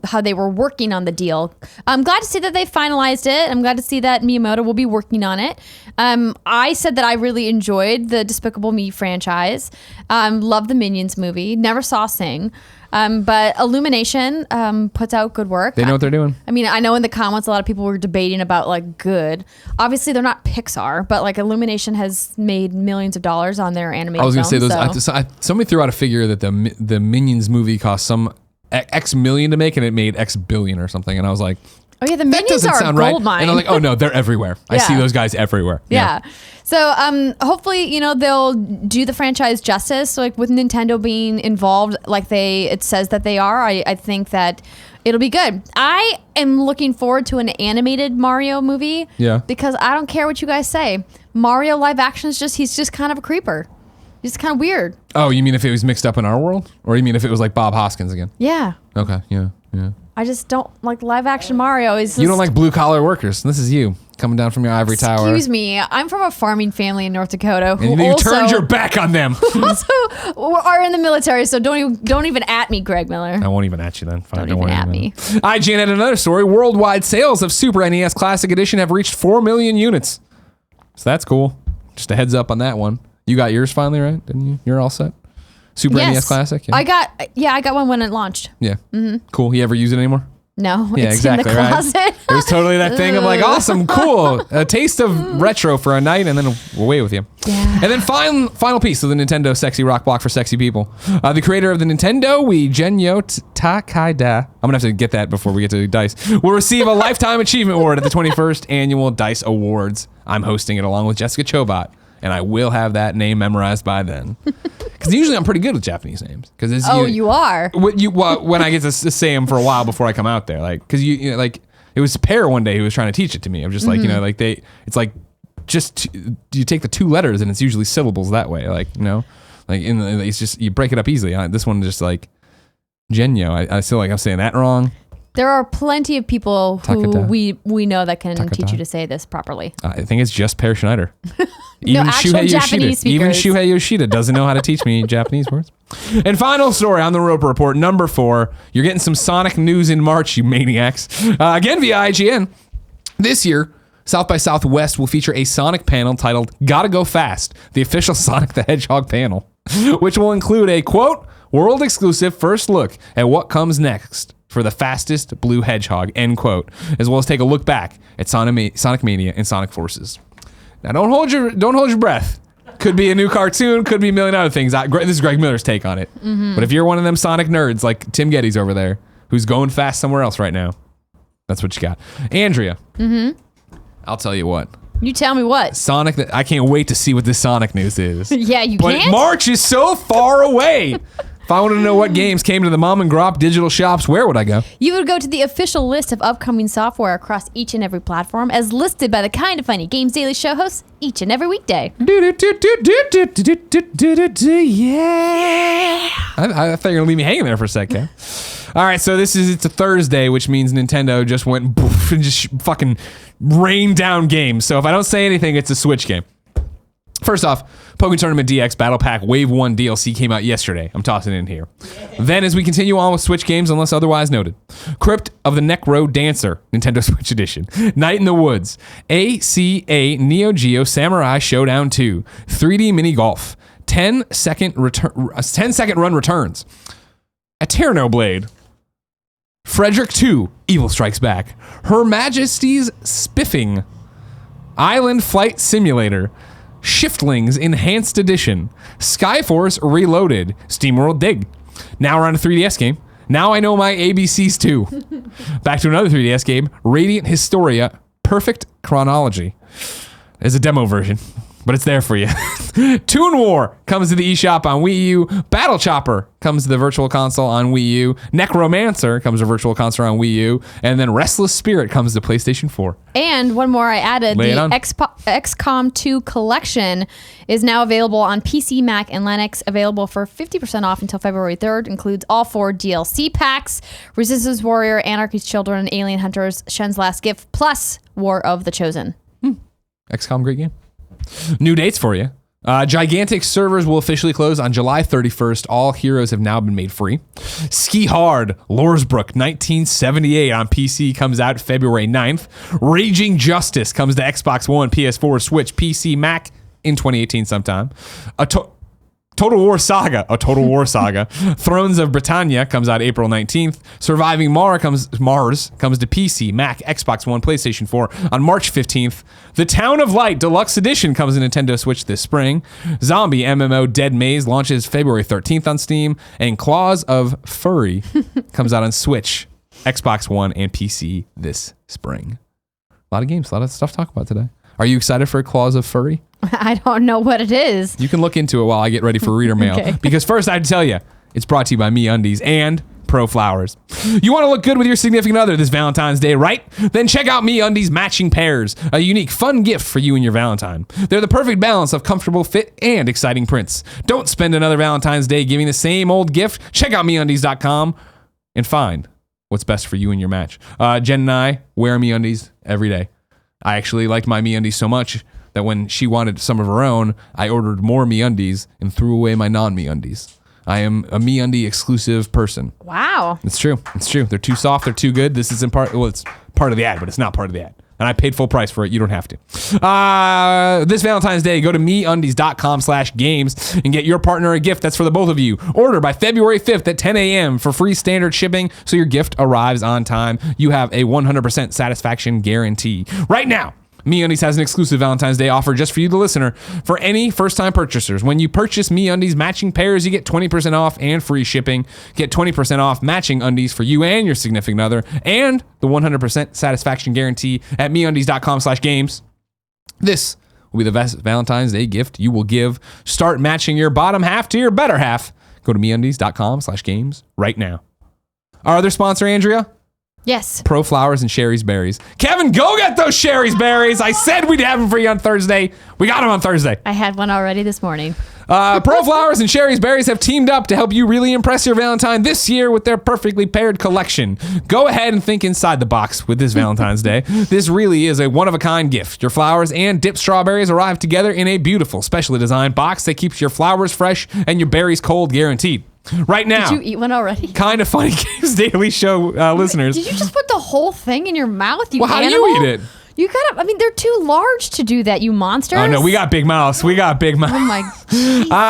how they were working on the deal. I'm glad to see that they finalized it. I'm glad to see that Miyamoto will be working on it. I said that I really enjoyed the Despicable Me franchise. Loved the Minions movie. Never saw Sing. But Illumination puts out good work. They know what they're doing. I mean, I know in the comments a lot of people were debating about like good. Obviously, they're not Pixar, but like Illumination has made millions of dollars on their animated films. I was going to say, somebody threw out a figure that the Minions movie cost some X million to make, and it made X billion or something. And I was like, oh yeah, the Minions are a gold mine. And I'm like, oh no, they're everywhere. I see those guys everywhere. Yeah. So hopefully, they'll do the franchise justice. So, like with Nintendo being involved, like it says that they are, I think that it'll be good. I am looking forward to an animated Mario movie. Yeah. Because I don't care what you guys say. Mario live action is he's just kind of a creeper. He's kind of weird. Oh, you mean if it was mixed up in our world? Or you mean if it was like Bob Hoskins again? Yeah. Okay, yeah. I just don't like live action Mario. You don't like blue collar workers. This is you coming down from your ivory tower. Excuse me. I'm from a farming family in North Dakota who And you also turned your back on them. also are in the military. So don't even at me, Greg Miller. I won't even at you then. Fine, Don't even at me. IGN had another story. Worldwide sales of Super NES Classic Edition have reached 4 million units. So that's cool. Just a heads up on that one. You got yours finally, right? Didn't you? You're all set. Super NES Classic. Yeah. I got one when it launched. Yeah. Mm-hmm. Cool. You ever use it anymore? No, Yeah, it's exactly, in the closet. right? It was totally that thing of like, awesome, cool, a taste of retro for a night, and then away with you. Yeah. And then final piece of the Nintendo sexy rock block for sexy people. The creator of the Nintendo Wii, Genyo Takada, I'm gonna have to get that before we get to Dice, will receive a Lifetime Achievement Award at the 21st Annual Dice Awards. I'm hosting it along with Jessica Chobot, and I will have that name memorized by then. Because usually I'm pretty good with Japanese names. You are. When I get to say them for a while before I come out there, like, because you know, like, it was Pear one day who was trying to teach it to me. I'm just like, you know, like it's like just you take the 2 letters and it's usually syllables that way, like, you know, like it's just you break it up easily. This one just like Genyo. I feel like I'm saying that wrong. There are plenty of people who Takata. we know that can Takata. teach you to say this properly. I think it's just Pear Schneider. Actual Japanese Even speakers. Shuhei Yoshida doesn't know how to teach me Japanese words. And final story on the Roper Report, number 4. You're getting some Sonic news in March, you maniacs. Again via IGN. This year, South by Southwest will feature a Sonic panel titled Gotta Go Fast, the official Sonic the Hedgehog panel, which will include a, quote, world exclusive first look at what comes next for the fastest blue hedgehog, end quote, as well as take a look back at Sonic Mania and Sonic Forces. Now don't hold your breath. Could be a new cartoon, could be a million other things. This is Greg Miller's take on it. Mm-hmm. But if you're one of them Sonic nerds like Tim Gettys over there, who's going fast somewhere else right now, that's what you got. Andrea, I'll tell you what. You tell me what. Sonic, I can't wait to see what this Sonic news is. Yeah, you But can't? March is so far away. If I wanted to know what games came to the mom and grop digital shops, where would I go? You would go to the official list of upcoming software across each and every platform as listed by the Kinda Funny Games Daily show hosts each and every weekday. Yeah. I thought you were going to leave me hanging there for a second. All right, so it's a Thursday, which means Nintendo just went boof and just fucking rained down games. So if I don't say anything, it's a Switch game. First off, Pokémon Tournament DX Battle Pack Wave 1 DLC came out yesterday. I'm tossing it in here. Then as we continue on with Switch games, unless otherwise noted, Crypt of the Necro Dancer, Nintendo Switch Edition, Night in the Woods, ACA Neo Geo Samurai Showdown 2, 3D Mini Golf, 10-second run returns, Eterno Blade, Frederick 2, Evil Strikes Back, Her Majesty's Spiffing, Island Flight Simulator, Shiftlings Enhanced Edition, Skyforce Reloaded, SteamWorld Dig. Now we're on a 3DS game. Now I know my ABCs too. Back to another 3DS game, Radiant Historia Perfect Chronology. There's a demo version, but it's there for you. Toon War comes to the eShop on Wii U. Battle Chopper comes to the Virtual Console on Wii U. Necromancer comes to Virtual Console on Wii U. And then Restless Spirit comes to PlayStation 4. And one more I added, the XCOM 2 collection is now available on PC, Mac, and Linux, available for 50% off until February 3rd. Includes all 4 DLC packs, Resistance Warrior, Anarchy's Children, Alien Hunters, Shen's Last Gift, plus War of the Chosen. XCOM, great game. New dates for you. Gigantic servers will officially close on July 31st. All heroes have now been made free. Ski Hard, Loresbrook 1978 on PC comes out February 9th. Raging Justice comes to Xbox One, PS4, Switch, PC, Mac in 2018 sometime. Total War Saga. Thrones of Britannia comes out April 19th. Surviving Mars comes to PC, Mac, Xbox One, PlayStation 4 on March 15th. The Town of Light Deluxe Edition comes to Nintendo Switch this spring. Zombie MMO Dead Maze launches February 13th on Steam. And Claws of Furry comes out on Switch, Xbox One, and PC this spring. A lot of games, a lot of stuff to talk about today. Are you excited for Claws of Furry? I don't know what it is. You can look into it while I get ready for reader mail. Okay. Because first, I'd tell you, it's brought to you by MeUndies and Pro Flowers. You want to look good with your significant other this Valentine's Day, right? Then check out MeUndies Matching Pairs, a unique, fun gift for you and your Valentine. They're the perfect balance of comfortable fit and exciting prints. Don't spend another Valentine's Day giving the same old gift. Check out MeUndies.com and find what's best for you in your match. Jen and I wear MeUndies every day. I actually liked my MeUndies so much that when she wanted some of her own, I ordered more MeUndies and threw away my non-MeUndies. I am a MeUndie exclusive person. Wow. It's true. It's true. They're too soft. They're too good. This isn't part. Well, it's part of the ad, but it's not part of the ad. And I paid full price for it. You don't have to. This Valentine's Day, go to MeUndies.com/games and get your partner a gift that's for the both of you. Order by February 5th at 10 a.m. for free standard shipping so your gift arrives on time. You have a 100% satisfaction guarantee. Right now, MeUndies has an exclusive Valentine's Day offer just for you, the listener, for any first-time purchasers. When you purchase MeUndies matching pairs, you get 20% off and free shipping. Get 20% off matching undies for you and your significant other, and the 100% satisfaction guarantee at MeUndies.com/games. This will be the best Valentine's Day gift you will give. Start matching your bottom half to your better half. Go to MeUndies.com/games right now. Our other sponsor, Andrea? Yes. Pro Flowers and Sherry's Berries. Kevin, go get those Sherry's Berries. I said we'd have them for you on Thursday. We got them on Thursday. I had one already this morning. Pro Flowers and Sherry's Berries have teamed up to help you really impress your Valentine this year with their perfectly paired collection. Go ahead and think inside the box with this Valentine's Day. This really is a one-of-a-kind gift. Your flowers and dipped strawberries arrive together in a beautiful, specially designed box that keeps your flowers fresh and your berries cold, guaranteed. Right now. Did you eat one already? Kind of Funny Games Daily Show listeners. Did you just put the whole thing in your mouth, you Well, how animal? do you eat it? You gotta, I mean, they're too large to do that, you monsters. Oh, no, we got big mouths. We got big mouths. Oh, my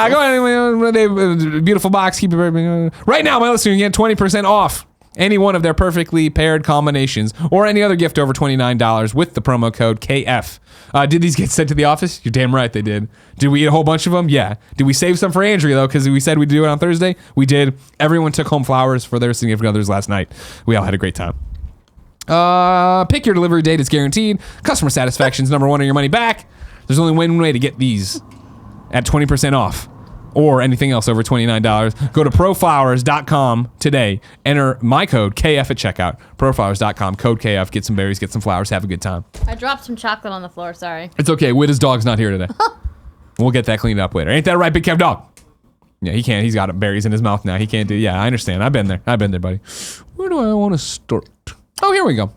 Go ahead. Beautiful box. Keep it. Right now, my listeners get 20% off any one of their perfectly paired combinations or any other gift over $29 with the promo code KF. Did these get sent to the office? You're damn right they did. Did we eat a whole bunch of them? Yeah. Did we save some for Andrea, though, because we said we'd do it on Thursday? We did. Everyone took home flowers for their significant others last night. We all had a great time. Pick your delivery date. It's guaranteed. Customer satisfaction is number one on your money back. There's only one way to get these at 20% off or anything else over $29. Go to proflowers.com today. Enter my code KF at checkout. Proflowers.com, code KF. Get some berries, get some flowers, have a good time. I dropped some chocolate on the floor, sorry. It's okay. Witta's dog's not here today. We'll get that cleaned up later. Ain't that right, Big Kev Dog? Yeah, he can't. He's got berries in his mouth now. He can't do. Yeah, I understand. I've been there, buddy. Where do I want to start? Oh, here we go.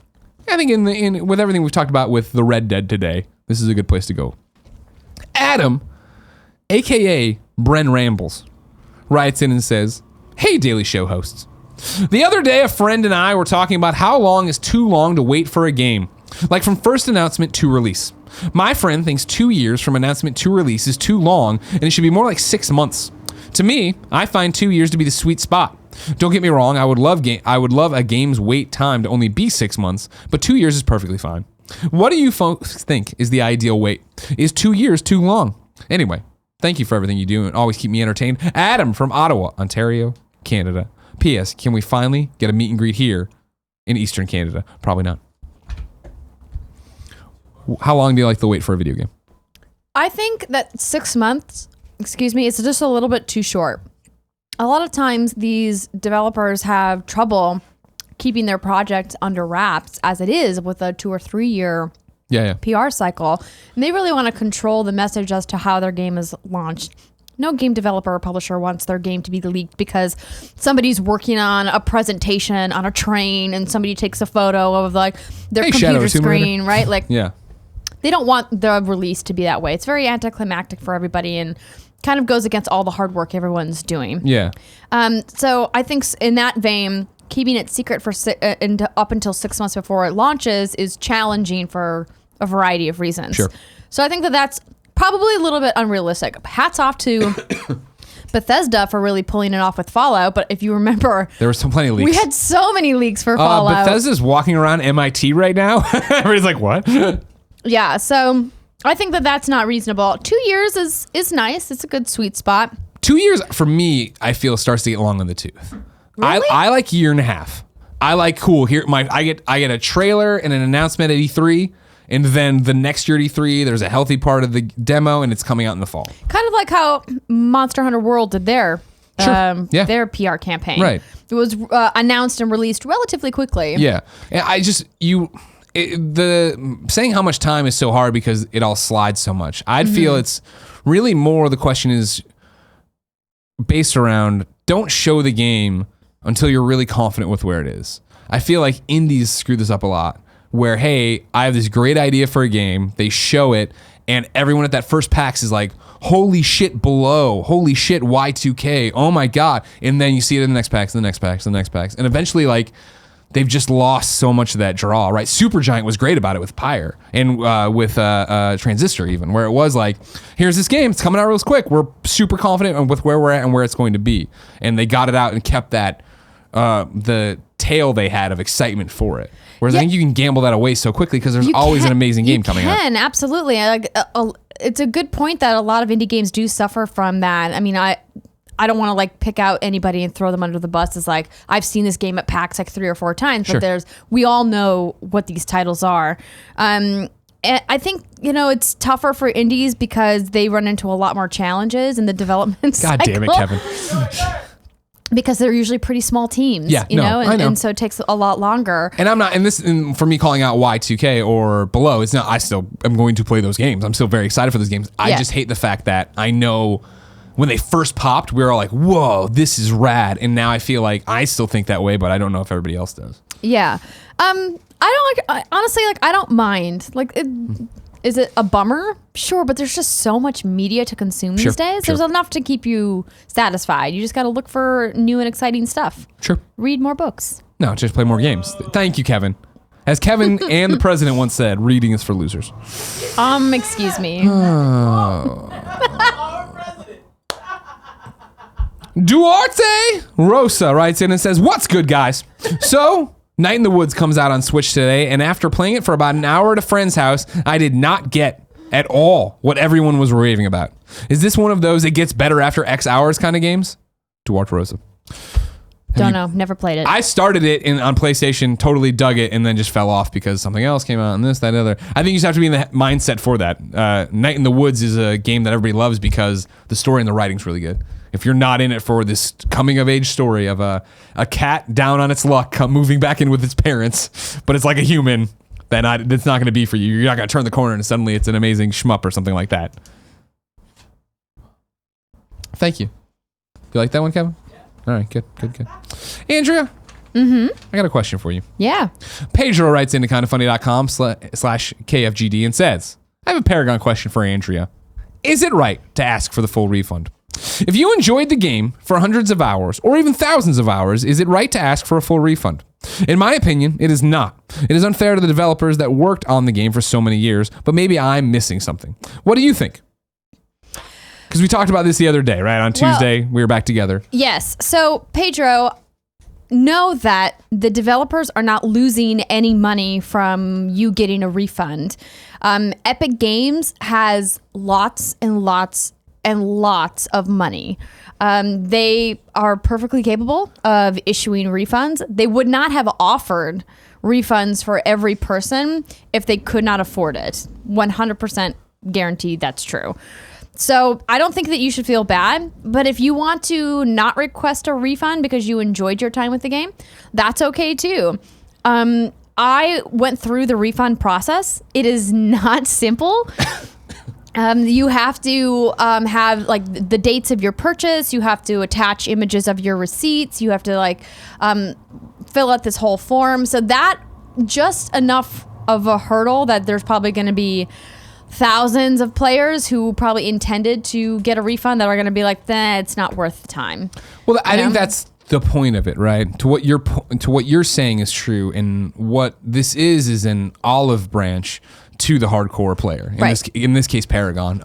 I think in with everything we've talked about with the Red Dead today, this is a good place to go. Adam, a.k.a. Brennrambles, writes in and says, "Hey, Daily Show hosts. The other day, a friend and I were talking about how long is too long to wait for a game, like from first announcement to release. My friend thinks 2 years from announcement to release is too long, and it should be more like 6 months. To me, I find 2 years to be the sweet spot. Don't get me wrong, I would love a game's wait time to only be 6 months, but 2 years is perfectly fine. What do you folks think is the ideal wait? Is 2 years too long? Anyway, thank you for everything you do and always keep me entertained. Adam from Ottawa, Ontario, Canada. P.S. Can we finally get a meet and greet here in Eastern Canada? Probably not. How long do you like the wait for a video game? I think that 6 months, is just a little bit too short. A lot of times these developers have trouble keeping their project under wraps as it is with a 2 or 3 year PR cycle. And they really want to control the message as to how their game is launched. No game developer or publisher wants their game to be leaked because somebody's working on a presentation on a train and somebody takes a photo of like their computer screen, right? Like, yeah. They don't want the release to be that way. It's very anticlimactic for everybody and kind of goes against all the hard work everyone's doing. Yeah. So I think in that vein, keeping it secret for up until 6 months before it launches is challenging for a variety of reasons. Sure. So I think that that's probably a little bit unrealistic. Hats off to Bethesda for really pulling it off with Fallout. But if you remember, there were plenty of leaks. We had so many leaks for Fallout. Bethesda's walking around MIT right now. Everybody's like, what? Yeah. So I think that that's not reasonable. 2 years is nice. It's a good sweet spot. 2 years for me, I feel starts to get long on the tooth. Really? I like year and a half. I like cool. Here, I get a trailer and an announcement at E3, and then the next year at E3, there's a healthy part of the demo, and it's coming out in the fall. Kind of like how Monster Hunter World did their their PR campaign. Right. It was announced and released relatively quickly. Yeah, and I just saying how much time is so hard because it all slides so much. I'd feel it's really more the question is based around don't show the game until you're really confident with where it is. I feel like indies screw this up a lot, where, hey, I have this great idea for a game, they show it, and everyone at that first PAX is like, holy shit, Below, holy shit, Y2K, oh my God. And then you see it in the next PAX, the next PAX, the next PAX. And eventually, like, they've just lost so much of that draw, right? Supergiant was great about it with Pyre and with Transistor even, where it was like, here's this game, it's coming out real quick. We're super confident with where we're at and where it's going to be. And they got it out and kept that, the tail they had of excitement for it. Whereas I think you can gamble that away so quickly because there's always an amazing game coming out. You can, absolutely. It's a good point that a lot of indie games do suffer from that. I mean, I don't want to like pick out anybody and throw them under the bus as like, I've seen this game at PAX like 3 or 4 times, but we all know what these titles are. And I think, it's tougher for indies because they run into a lot more challenges in the development cycle. God damn it, Kevin. Because they're usually pretty small teams, I know. And so it takes a lot longer. And I'm not, and for me calling out Y2K or Below, it's not, I still am going to play those games. I'm still very excited for those games. I just hate the fact that I know when they first popped, we were all like, whoa, this is rad. And now I feel like I still think that way, but I don't know if everybody else does. Yeah. Honestly, I don't mind. Is it a bummer? Sure, but there's just so much media to consume these days. There's enough to keep you satisfied. You just got to look for new and exciting stuff. Sure. Read more books. No, just play more games. Thank you, Kevin. As Kevin and the president once said, reading is for losers. Excuse me. Duarte Rosa writes in and says, what's good, guys? So, Night in the Woods comes out on Switch today, and after playing it for about an hour at a friend's house, I did not get at all what everyone was raving about. Is this one of those it gets better after X hours kind of games? Duarte Rosa. Don't know. Never played it. I started it on PlayStation, totally dug it, and then just fell off because something else came out and this, that, and other. I think you just have to be in the mindset for that. Night in the Woods is a game that everybody loves because the story and the writing's really good. If you're not in it for this coming-of-age story of a cat down on its luck, moving back in with its parents, but it's like a human, then it's not going to be for you. You're not going to turn the corner and suddenly it's an amazing shmup or something like that. Thank you. You like that one, Kevin? Yeah. All right, good. Andrea? I got a question for you. Yeah. Pedro writes into kindoffunny.com/KFGD and says, I have a Paragon question for Andrea. Is it right to ask for the full refund? If you enjoyed the game for hundreds of hours or even thousands of hours, is it right to ask for a full refund? In my opinion, it is not. It is unfair to the developers that worked on the game for so many years, but maybe I'm missing something. What do you think? Because we talked about this the other day, right? On Tuesday, we were back together. Yes. So, Pedro, know that the developers are not losing any money from you getting a refund. Epic Games has lots and lots and lots of money. They are perfectly capable of issuing refunds. They would not have offered refunds for every person if they could not afford it. 100% guaranteed that's true. So I don't think that you should feel bad, but if you want to not request a refund because you enjoyed your time with the game, that's okay too. I went through the refund process. It is not simple. You have to have like the dates of your purchase. You have to attach images of your receipts. You have to fill out this whole form. So that just enough of a hurdle that there's probably going to be thousands of players who probably intended to get a refund that are going to be like, it's not worth the time. Well, I think that's the point of it, right? To what you're saying is true, and what this is an olive branch to the hardcore player. In this case, Paragon.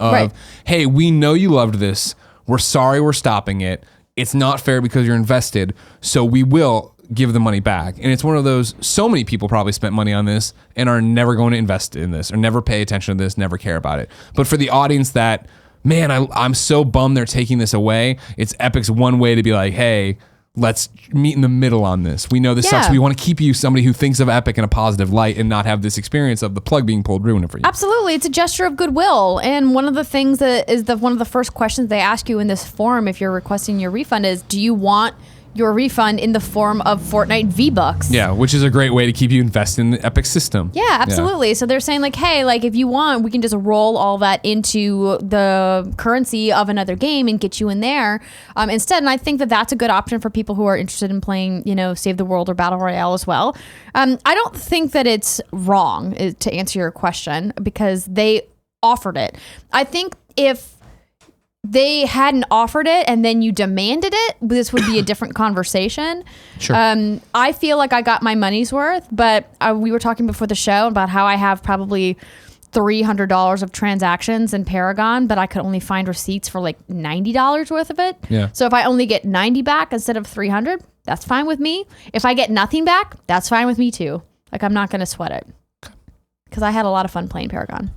Hey, we know you loved this. We're sorry we're stopping it. It's not fair because you're invested, so we will give the money back. And it's one of those, so many people probably spent money on this and are never going to invest in this or never pay attention to this, never care about it. But for the audience that, man, I'm so bummed they're taking this away, it's Epic's one way to be like, hey, let's meet in the middle on this. We know this sucks. We want to keep you somebody who thinks of Epic in a positive light and not have this experience of the plug being pulled, ruin it for you. Absolutely. It's a gesture of goodwill. And one of the things that is one of the first questions they ask you in this form if you're requesting your refund is, do you want your refund in the form of Fortnite V-Bucks. Yeah, which is a great way to keep you invested in the Epic system. Yeah, absolutely. So they're saying like, hey, like if you want, we can just roll all that into the currency of another game and get you in there instead. And I think that that's a good option for people who are interested in playing, Save the World or Battle Royale as well. I don't think that it's wrong, to answer your question, because they offered it. I think if they hadn't offered it and then you demanded it, this would be a different conversation. Sure. I feel like I got my money's worth, but we were talking before the show about how I have probably $300 of transactions in Paragon, but I could only find receipts for like $90 worth of it. Yeah. So if I only get 90 back instead of 300, that's fine with me. If I get nothing back, that's fine with me too. Like, I'm not going to sweat it because I had a lot of fun playing Paragon.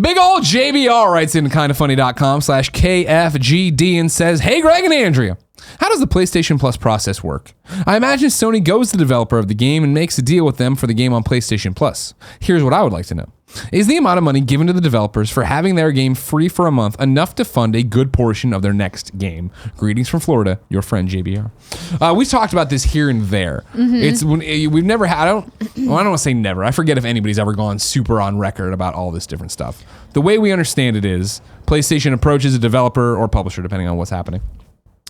Big ol' JBR writes in kindoffunny.com/KFGD and says, hey, Greg and Andrea, how does the PlayStation Plus process work? I imagine Sony goes to the developer of the game and makes a deal with them for the game on PlayStation Plus. Here's what I would like to know. Is the amount of money given to the developers for having their game free for a month enough to fund a good portion of their next game? Greetings from Florida, your friend JBR. We've talked about this here and there. It's when we've never had. I don't want to say never. I forget if anybody's ever gone super on record about all this different stuff. The way we understand it is PlayStation approaches a developer or publisher, depending on what's happening.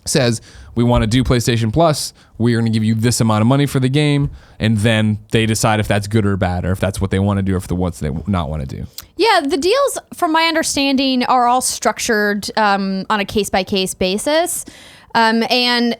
Says, we want to do PlayStation Plus, we're going to give you this amount of money for the game, and then they decide if that's good or bad, or if that's what they want to do, or if the what they not want to do. Yeah, the deals, from my understanding, are all structured on a case-by-case basis. And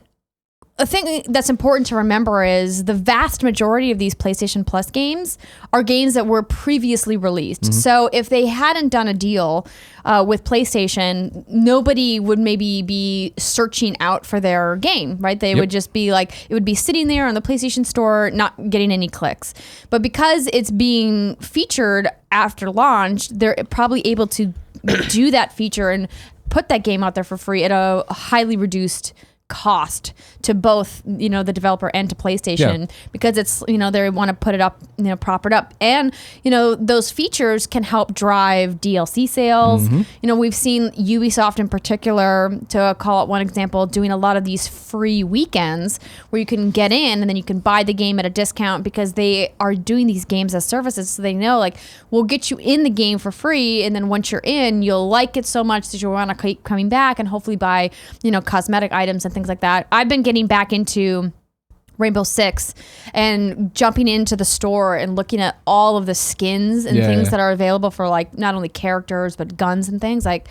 a thing that's important to remember is the vast majority of these PlayStation Plus games are games that were previously released. So if they hadn't done a deal with PlayStation, nobody would maybe be searching out for their game, right? They would just be like, it would be sitting there on the PlayStation Store, not getting any clicks. But because it's being featured after launch, they're probably able to do that feature and put that game out there for free at a highly reduced cost to both, the developer and to PlayStation, because it's, they want to put it up, prop it up. And, those features can help drive DLC sales. We've seen Ubisoft in particular, to call out one example, doing a lot of these free weekends where you can get in and then you can buy the game at a discount because they are doing these games as services. So they know, like, we'll get you in the game for free. And then once you're in, you'll like it so much that you'll want to keep coming back and hopefully buy, cosmetic items and things like that. I've been getting back into Rainbow Six and jumping into the store and looking at all of the skins and things that are available for, like, not only characters but guns and things. Like,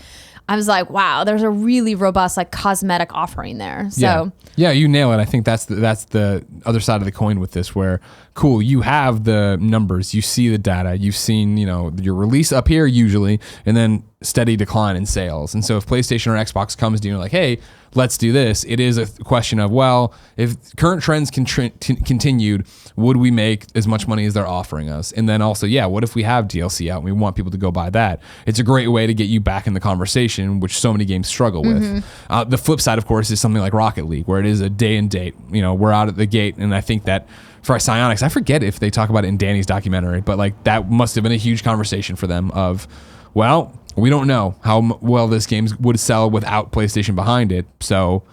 I was like, wow, there's a really robust, like, cosmetic offering there. So yeah, you nail it. I think that's the other side of the coin with this, where cool, you have the numbers, you see the data, you've seen, your release up here usually, and then steady decline in sales. And so if PlayStation or Xbox comes to you and like, hey, let's do this, it is a question of, well, if current trends continued, would we make as much money as they're offering us? And then also, what if we have DLC out and we want people to go buy that? It's a great way to get you back in the conversation, which so many games struggle with. The flip side, of course, is something like Rocket League, where it is a day and date. We're out at the gate, and I think that for Psyonix, I forget if they talk about it in Danny's documentary, but like that must have been a huge conversation for them of, well, we don't know how well this game would sell without PlayStation behind it. So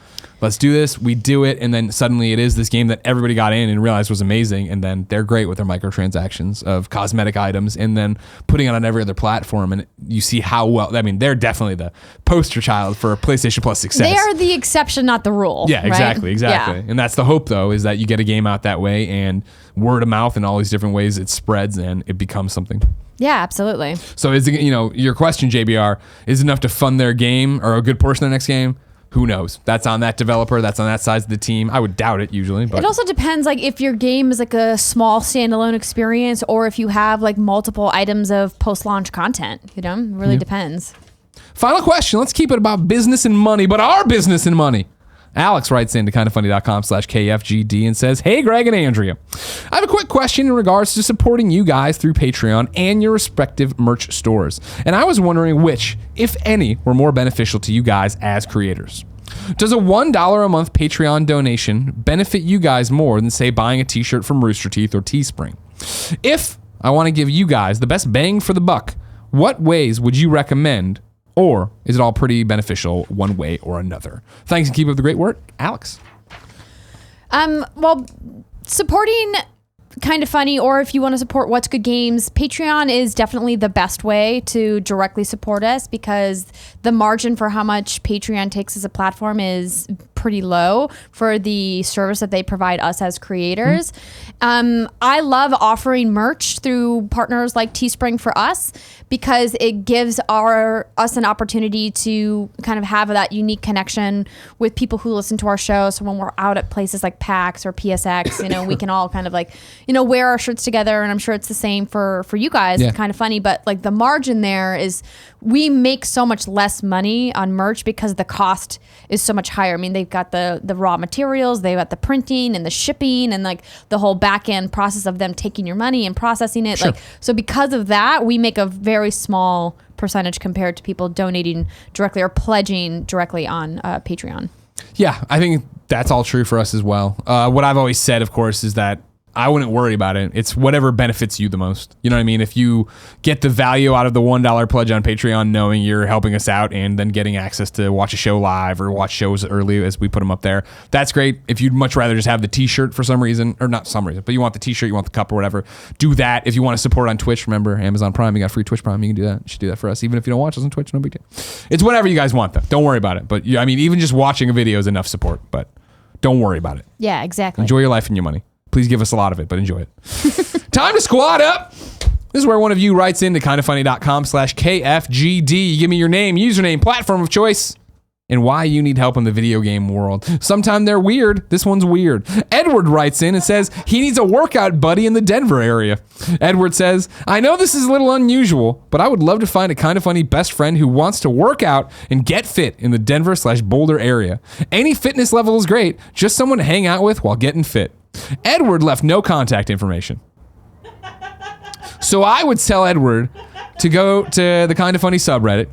let's do this. We do it. And then suddenly it is this game that everybody got in and realized was amazing. And then they're great with their microtransactions of cosmetic items and then putting it on every other platform. And you see how well, they're definitely the poster child for PlayStation Plus success. They are the exception, not the rule. Yeah, exactly. Right? Yeah. And that's the hope, though, is that you get a game out that way and word of mouth and all these different ways it spreads and it becomes something. Yeah, absolutely. So is it, your question, JBR, is it enough to fund their game or a good portion of their next game? Who knows? That's on that developer. That's on that side of the team. I would doubt it usually. But. It also depends, like, if your game is like a small standalone experience or if you have like multiple items of post-launch content. It really depends. Final question. Let's keep it about business and money, but our business and money. Alex writes into kindoffunny.com/KFGD and says, hey, Greg and Andrea, I have a quick question in regards to supporting you guys through Patreon and your respective merch stores. And I was wondering which, if any, were more beneficial to you guys as creators. Does a $1 a month Patreon donation benefit you guys more than, say, buying a t-shirt from Rooster Teeth or Teespring? If I want to give you guys the best bang for the buck, what ways would you recommend? Or is it all pretty beneficial one way or another? Thanks and keep up the great work, Alex. Well, supporting Kind of Funny, or if you want to support What's Good Games, Patreon is definitely the best way to directly support us because the margin for how much Patreon takes as a platform is pretty low for the service that they provide us as creators. I love offering merch through partners like Teespring for us because it gives us an opportunity to kind of have that unique connection with people who listen to our show. So when we're out at places like PAX or PSX, we can all kind of like, wear our shirts together. And I'm sure it's the same for you guys. It's kind of funny, but like the margin there is we make so much less money on merch because the cost is so much higher. I mean, they've got the raw materials, they've got the printing and the shipping and like the whole back end process of them taking your money and processing it. Sure. So because of that, we make a very small percentage compared to people donating directly or pledging directly on Patreon. Yeah, I think that's all true for us as well. What I've always said, of course, is that I wouldn't worry about it. It's whatever benefits you the most. You know what I mean? If you get the value out of the $1 pledge on Patreon, knowing you're helping us out and then getting access to watch a show live or watch shows early as we put them up there, that's great. If you'd much rather just have the t-shirt for some reason, or not some reason, but you want the t-shirt, you want the cup or whatever, do that. If you want to support on Twitch, remember Amazon Prime, you got free Twitch Prime, you can do that. You should do that for us. Even if you don't watch us on Twitch, no big deal. It's whatever you guys want though. Don't worry about it. But I mean, even just watching a video is enough support, but don't worry about it. Yeah, exactly. Enjoy your life and your money. Please give us a lot of it, but enjoy it. Time to squad up. This is where one of you writes into kindoffunny.com/KFGD. You give me your name, username, platform of choice, and why you need help in the video game world. Sometimes they're weird. This one's weird. Edward writes in and says he needs a workout buddy in the Denver area. Edward says, I know this is a little unusual, but I would love to find a Kind of Funny best friend who wants to work out and get fit in the Denver/Boulder area. Any fitness level is great. Just someone to hang out with while getting fit. Edward left no contact information. So I would tell Edward to go to the Kind of Funny subreddit.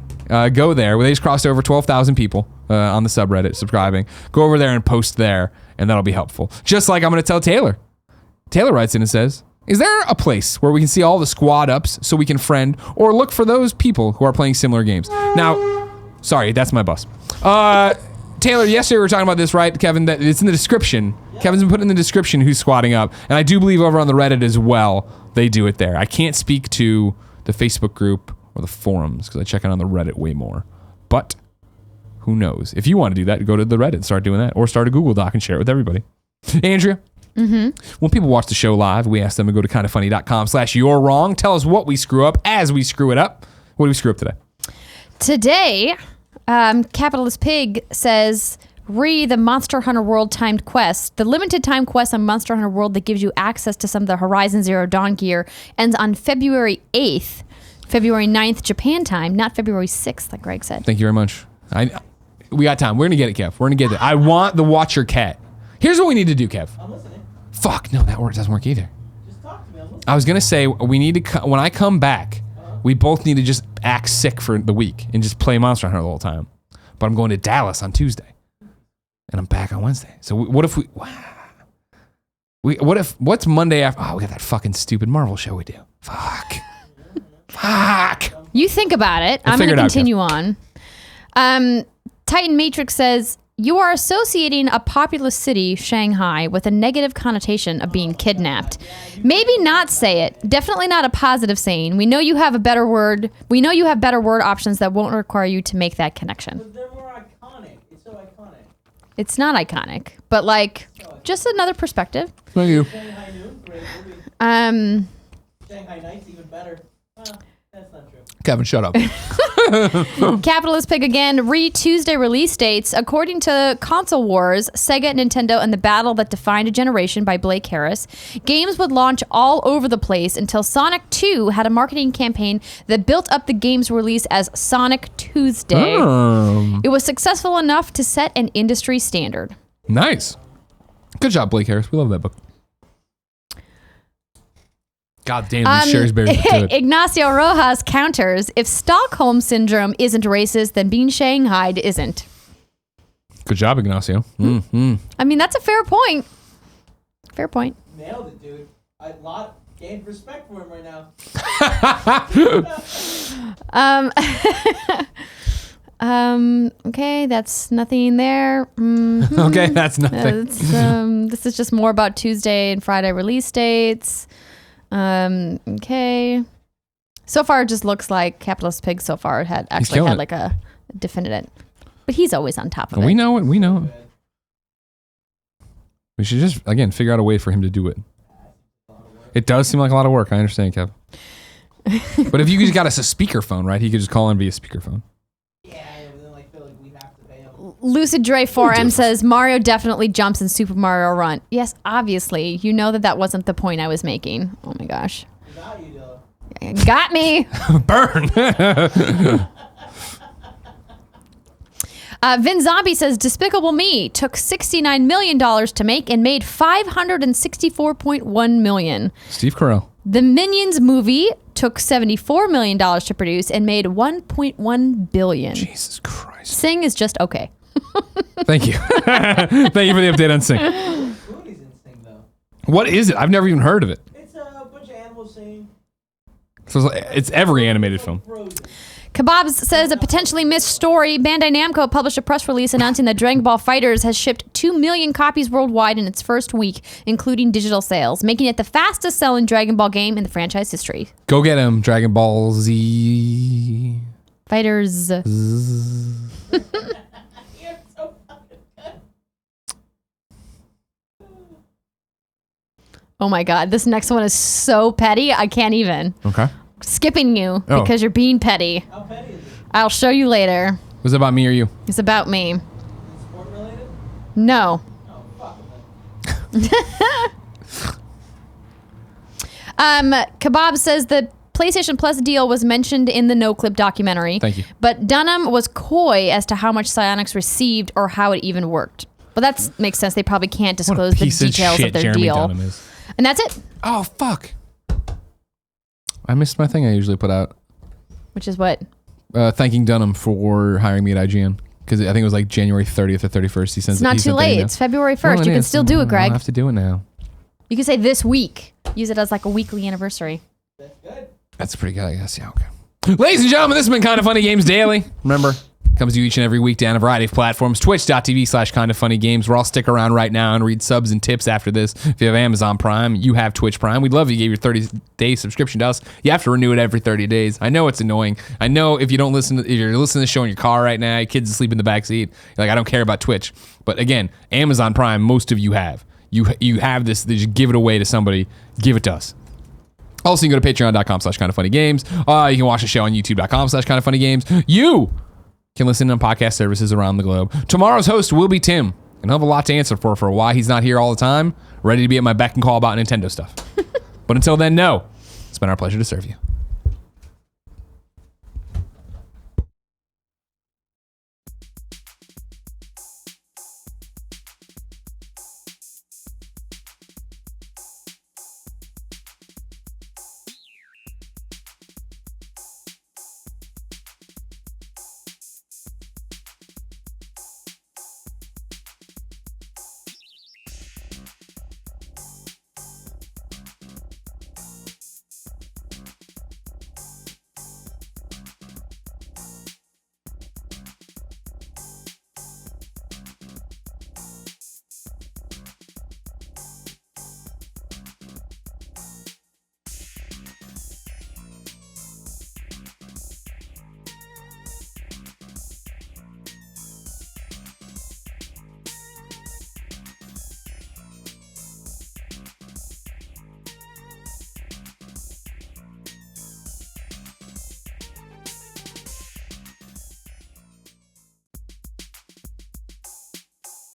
Go there. They just crossed over 12,000 people on the subreddit subscribing. Go over there and post there, and that'll be helpful. Just like I'm going to tell Taylor. Taylor writes in and says, is there a place where we can see all the squad ups so we can friend or look for those people who are playing similar games? Now, sorry, that's my bus. Taylor, yesterday we were talking about this, right, Kevin? That it's in the description. Yep. Kevin's been putting in the description who's squatting up. And I do believe over on the Reddit as well, they do it there. I can't speak to the Facebook group or the forums because I check it on the Reddit way more. But who knows? If you want to do that, go to the Reddit and start doing that. Or start a Google Doc and share it with everybody. Andrea? Mm-hmm. When people watch the show live, we ask them to go to kindoffunny.com/you're wrong. Tell us what we screw up as we screw it up. What do we screw up today? Today... Capitalist Pig says, the Monster Hunter World timed quest. The limited time quest on Monster Hunter World that gives you access to some of the Horizon Zero Dawn gear ends on February 8th, February 9th Japan time, not February 6th, like Greg said. Thank you very much. We got time. We're going to get it, Kev. We're going to get it. I want the Watcher Cat. Here's what we need to do, Kev. I'm listening. Fuck, no, that doesn't work either. Just talk to me. I'm listening. I was going to say, we need to, when I come back, we both need to just act sick for the week and just play Monster Hunter the whole time. But I'm going to Dallas on Tuesday, and I'm back on Wednesday. So what if what's Monday after? Oh, we got that fucking stupid Marvel show we do. Fuck. You think about it. I'm going to continue on. Titan Matrix says, you are associating a populous city, Shanghai, with a negative connotation of being kidnapped. Maybe not say it. Definitely not a positive saying. We know you have better word options that won't require you to make that connection. But they're more iconic. It's so iconic. It's not iconic, but like just another perspective. Thank you. Shanghai Noon, great movie. Shanghai Nights, even better. That's not true. Kevin, shut up. Capitalist Pig again. Tuesday release dates. According to Console Wars, Sega, Nintendo, and the Battle That Defined a Generation by Blake Harris, games would launch all over the place until Sonic 2 had a marketing campaign that built up the game's release as Sonic Tuesday. It was successful enough to set an industry standard. Nice. Good job, Blake Harris. We love that book. God damn, these Sherryberries are good. Ignacio Rojas counters, if Stockholm Syndrome isn't racist, then being Shanghaied isn't. Good job, Ignacio. Mm-hmm. I mean, that's a fair point. Fair point. Nailed it, dude. I gained respect for him right now. Okay, that's nothing there. Mm-hmm. Okay, that's nothing. This is just more about Tuesday and Friday release dates. Okay. So far, it just looks like Capitalist Pig so far had like a definitive. But he's always on top of it. We know it. We know it. We should just, again, figure out a way for him to do it. It does seem like a lot of work. I understand, Kev. But if you just got us a speakerphone, right? He could just call in via speakerphone. Yeah, and then feel like we'd have to pay him. Lucid Dre 4M says Mario definitely jumps in Super Mario Run. Yes, obviously. You know that wasn't the point I was making. Oh my gosh. Got you, though. Got me. Burn. Vin Zombie says Despicable Me took $69 million to make and made $564.1 million. Steve Carell. The Minions movie took $74 million to produce and made $1.1 billion. Jesus Christ. Sing is just okay. Thank you. Thank you for the update on Sing. Movies in Sing, though. What is it? I've never even heard of it. It's a bunch of animals singing. So it's every animated film. Frozen. Kebabs says a potentially missed story. Bandai Namco published a press release announcing that Dragon Ball FighterZ has shipped 2 million copies worldwide in its first week, including digital sales, making it the fastest selling Dragon Ball game in the franchise history. Go get him, Dragon Ball Z. FighterZ. You're so fucking good. Oh my god, this next one is so petty, I can't even. Okay. Skipping you Oh. because you're being petty. How petty is it? I'll show you later. Was it about me or you? It's about me. Sport related? No. Oh, fuck. Kebab says the PlayStation Plus deal was mentioned in the No Clip documentary. Thank you. But Dunham was coy as to how much Psyonix received or how it even worked. But that makes sense. They probably can't What a disclose the piece of details shit of their Jeremy deal. Dunham is. And that's it. Oh, fuck. I missed my thing I usually put out. Which is what? Thanking Dunham for hiring me at IGN. Because I think it was like January 30th or 31st. He sends It's not he too sent the late. email. It's February 1st. Well, You can is. still do it, I Greg. have to do it now. You can say this week. Use it as like a weekly anniversary. That's good. That's pretty good, I guess. Yeah, okay. Ladies and gentlemen, this has been Kind of Funny Games Daily. Remember, comes to you each and every weekday on a variety of platforms. Twitch.tv/kindoffunnygames. Where I'll stick around right now and read subs and tips after this. If you have Amazon Prime, you have Twitch Prime. We'd love if you gave your 30-day subscription to us. You have to renew it every 30 days. I know it's annoying. I know if you're listening to the show in your car right now, your kids asleep in the back seat, you're like, I don't care about Twitch. But again, Amazon Prime, most of you have. You have this. They just give it away to somebody. Give it to us. Also, you can go to patreon.com/kindoffunnygames. You can watch the show on youtube.com/kindoffunnygames. You can listen on podcast services around the globe. Tomorrow's host will be Tim, and he'll have a lot to answer for why he's not here all the time, ready to be at my beck and call about Nintendo stuff. But until then, no. It's been our pleasure to serve you.